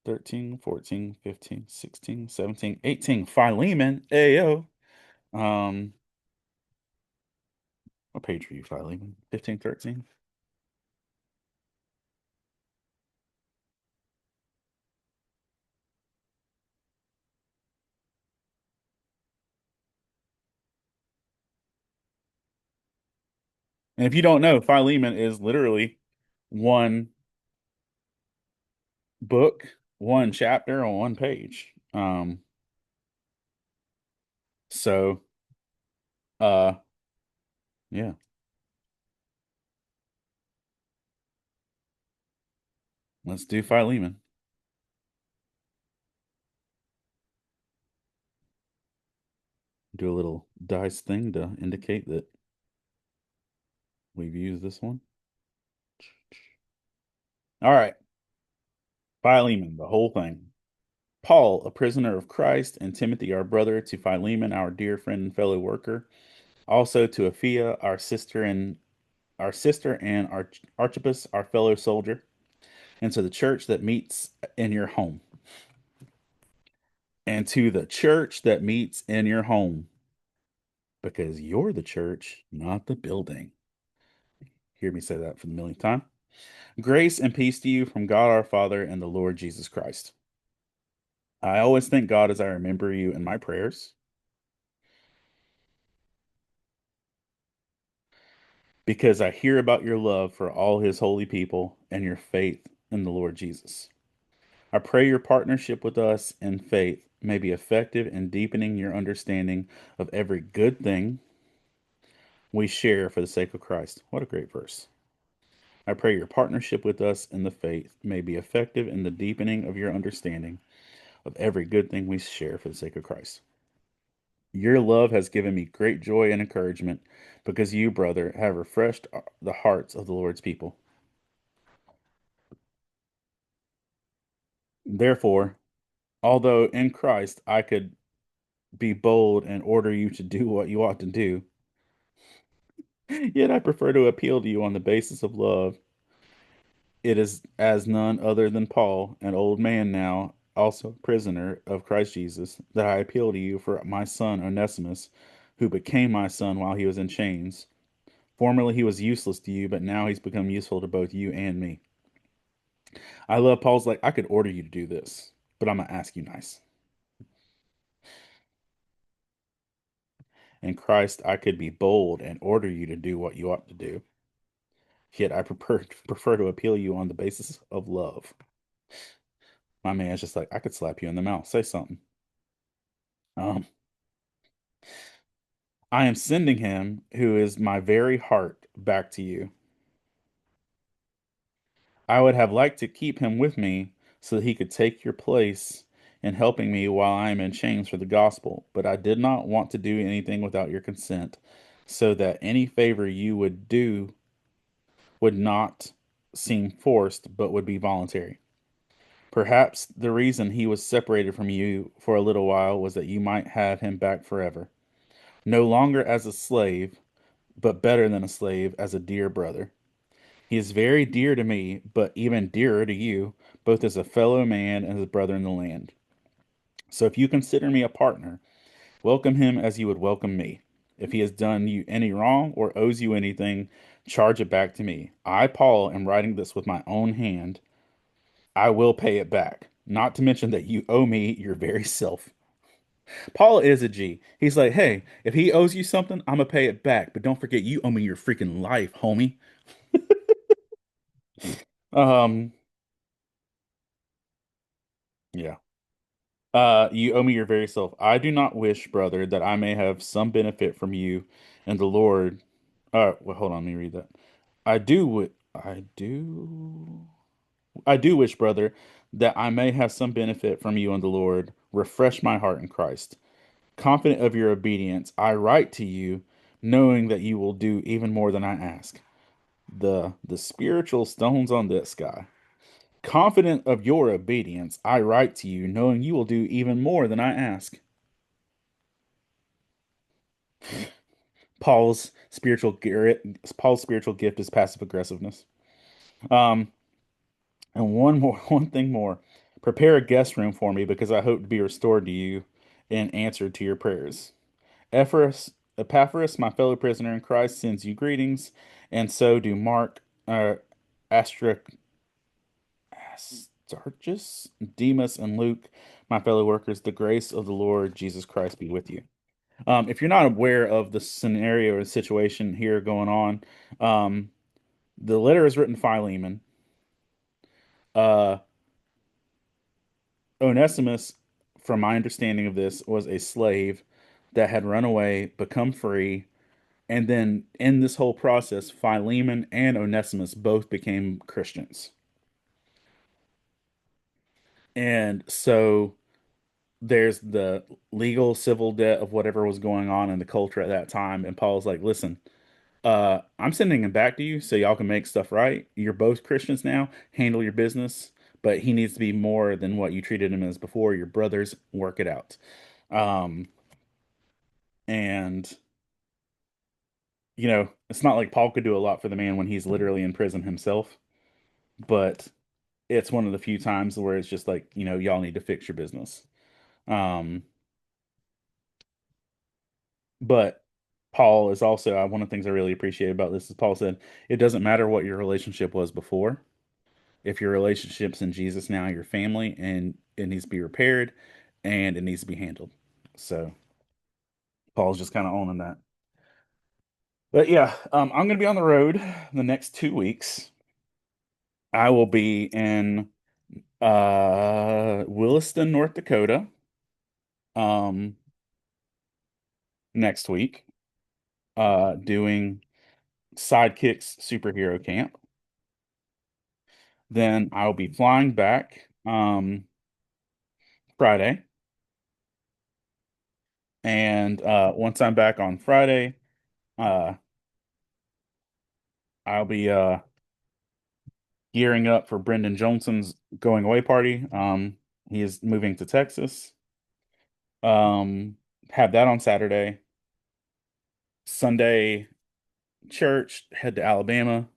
13, 14, 15, 16, 17, 18. Philemon. Ayo. Um, what page are you, Philemon? 15, 13. And if you don't know, Philemon is literally one book, one chapter on one page. So uh yeah, let's do Philemon. Do a little dice thing to indicate that we've used this one. All right, Philemon, the whole thing. Paul, a prisoner of Christ, and Timothy, our brother, to Philemon, our dear friend and fellow worker, also to Aphia, our sister and Archippus, our fellow soldier, and to the church that meets in your home. And to the church that meets in your home, because you're the church, not the building. Hear me say that for the millionth time. Grace and peace to you from God our Father and the Lord Jesus Christ. I always thank God as I remember you in my prayers, because I hear about your love for all his holy people and your faith in the Lord Jesus. I pray your partnership with us in faith may be effective in deepening your understanding of every good thing we share for the sake of Christ. What a great verse. I pray your partnership with us in the faith may be effective in the deepening of your understanding of every good thing we share for the sake of Christ. Your love has given me great joy and encouragement because you, brother, have refreshed the hearts of the Lord's people. Therefore, although in Christ I could be bold and order you to do what you ought to do, yet I prefer to appeal to you on the basis of love. It is as none other than Paul, an old man now, also a prisoner of Christ Jesus, that I appeal to you for my son Onesimus, who became my son while he was in chains. Formerly he was useless to you, but now he's become useful to both you and me. I love Paul's like, I could order you to do this, but I'm gonna ask you nice. In Christ I could be bold and order you to do what you ought to do. Yet I prefer to appeal you on the basis of love. My man's just like, I could slap you in the mouth. Say something. Um, I am sending him, who is my very heart, back to you. I would have liked to keep him with me so that he could take your place in helping me while I am in chains for the gospel, but I did not want to do anything without your consent, so that any favor you would do would not seem forced, but would be voluntary. Perhaps the reason he was separated from you for a little while was that you might have him back forever, no longer as a slave, but better than a slave, as a dear brother. He is very dear to me, but even dearer to you, both as a fellow man and as a brother in the land. So if you consider me a partner, welcome him as you would welcome me. If he has done you any wrong or owes you anything, charge it back to me. I, Paul, am writing this with my own hand. I will pay it back. Not to mention that you owe me your very self. Paul is a G. He's like, hey, if he owes you something, I'm gonna pay it back. But don't forget, you owe me your freaking life, homie. Um, yeah. You owe me your very self. I do not wish, brother, that I may have some benefit from you and the Lord. Well, hold on, let me read that. I do, I do wish, brother, that I may have some benefit from you and the Lord. Refresh my heart in Christ. Confident of your obedience, I write to you, knowing that you will do even more than I ask. The spiritual stones on this guy. Confident of your obedience, I write to you, knowing you will do even more than I ask. Paul's spiritual gift is passive aggressiveness. Um, and one thing more. Prepare a guest room for me because I hope to be restored to you and answered to your prayers. Epaphras, my fellow prisoner in Christ, sends you greetings, and so do Mark, Aristarchus, Demas, and Luke, my fellow workers. The grace of the Lord Jesus Christ be with you. If you're not aware of the scenario or situation here going on, um, the letter is written to Philemon. Uh, Onesimus, from my understanding of this, was a slave that had run away, become free, and then in this whole process, Philemon and Onesimus both became Christians. And so there's the legal civil debt of whatever was going on in the culture at that time. And Paul's like, listen, I'm sending him back to you so y'all can make stuff right. You're both Christians now. Handle your business, but he needs to be more than what you treated him as before. Your brothers, work it out. Um, and it's not like Paul could do a lot for the man when he's literally in prison himself, but it's one of the few times where it's just like, y'all need to fix your business. Um, but Paul is also, one of the things I really appreciate about this is Paul said, it doesn't matter what your relationship was before. If your relationship's in Jesus now, your family, and it needs to be repaired and it needs to be handled. So Paul's just kind of owning that. But yeah, I'm going to be on the road the next 2 weeks. I will be in Williston, North Dakota, um, next week, doing Sidekicks Superhero Camp. Then I'll be flying back Friday, and once I'm back on Friday, uh, I'll be gearing up for Brendan Johnson's going away party. He is moving to Texas. Um, have that on Saturday. Sunday, church, head to Alabama.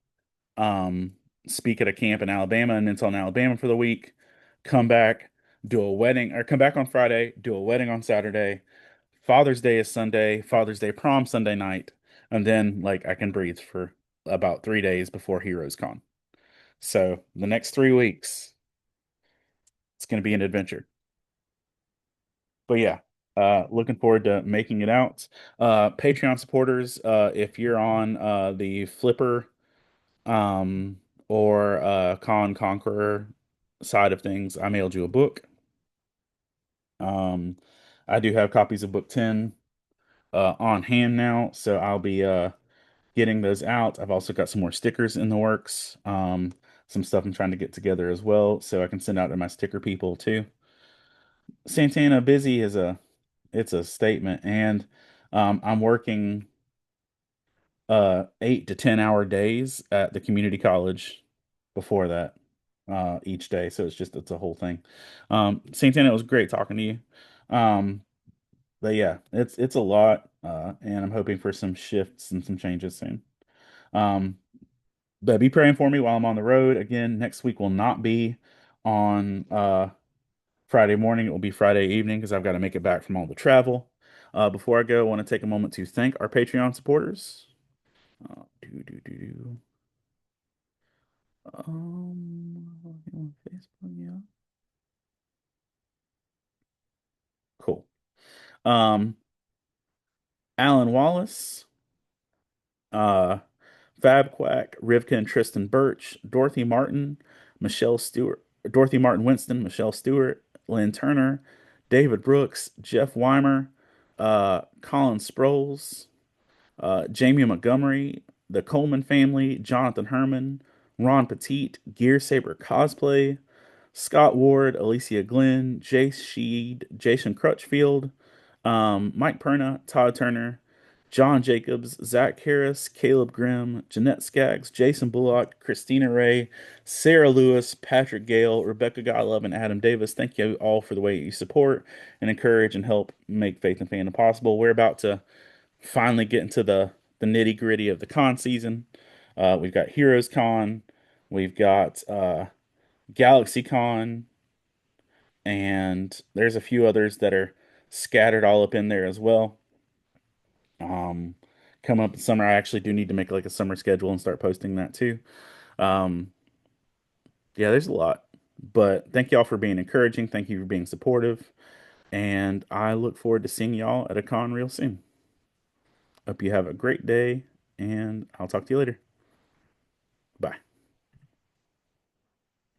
um, Speak at a camp in Alabama and then in Alabama for the week. Come back, do a wedding, or come back on Friday, do a wedding on Saturday. Father's Day is Sunday, Father's Day prom Sunday night, and then like I can breathe for about 3 days before Heroes Con. So the next 3 weeks, it's going to be an adventure. But yeah, looking forward to making it out. Patreon supporters, if you're on the Flipper um, or Con Conqueror side of things, I mailed you a book. Um, I do have copies of book 10 on hand now, so I'll be getting those out. I've also got some more stickers in the works. Some stuff I'm trying to get together as well, so I can send out to my sticker people too. Santana busy is it's a statement, and I'm working 8 to 10 hour days at the community college before that each day. So it's a whole thing. Santana, it was great talking to you. Um, but yeah, it's a lot, and I'm hoping for some shifts and some changes soon. Um, but be praying for me while I'm on the road. Again, next week will not be on Friday morning. It will be Friday evening because I've got to make it back from all the travel. Before I go, I want to take a moment to thank our Patreon supporters. Do do do do. On Facebook, yeah. Cool. Um, Alan Wallace, uh, Fab Quack, Rivka and Tristan Birch, Dorothy Martin, Michelle Stewart, Dorothy Martin Winston, Michelle Stewart, Lynn Turner, David Brooks, Jeff Weimer, Colin Sproles, Jamie Montgomery, the Coleman family, Jonathan Herman, Ron Petit, Gear Saber Cosplay, Scott Ward, Alicia Glenn, Jace Sheed, Jason Crutchfield, Mike Perna, Todd Turner, John Jacobs, Zach Harris, Caleb Grimm, Jeanette Skaggs, Jason Bullock, Christina Ray, Sarah Lewis, Patrick Gale, Rebecca Gotlove, and Adam Davis. Thank you all for the way you support and encourage and help make Faith and Fandom possible. We're about to finally get into the nitty gritty of the con season. We've got Heroes Con, we've got Galaxy Con, and there's a few others that are scattered all up in there as well. Um, Come up in summer, I actually do need to make like a summer schedule and start posting that too. Um, yeah, there's a lot, but thank y'all for being encouraging. Thank you for being supportive, and I look forward to seeing y'all at a con real soon. Hope you have a great day, and I'll talk to you later. Bye.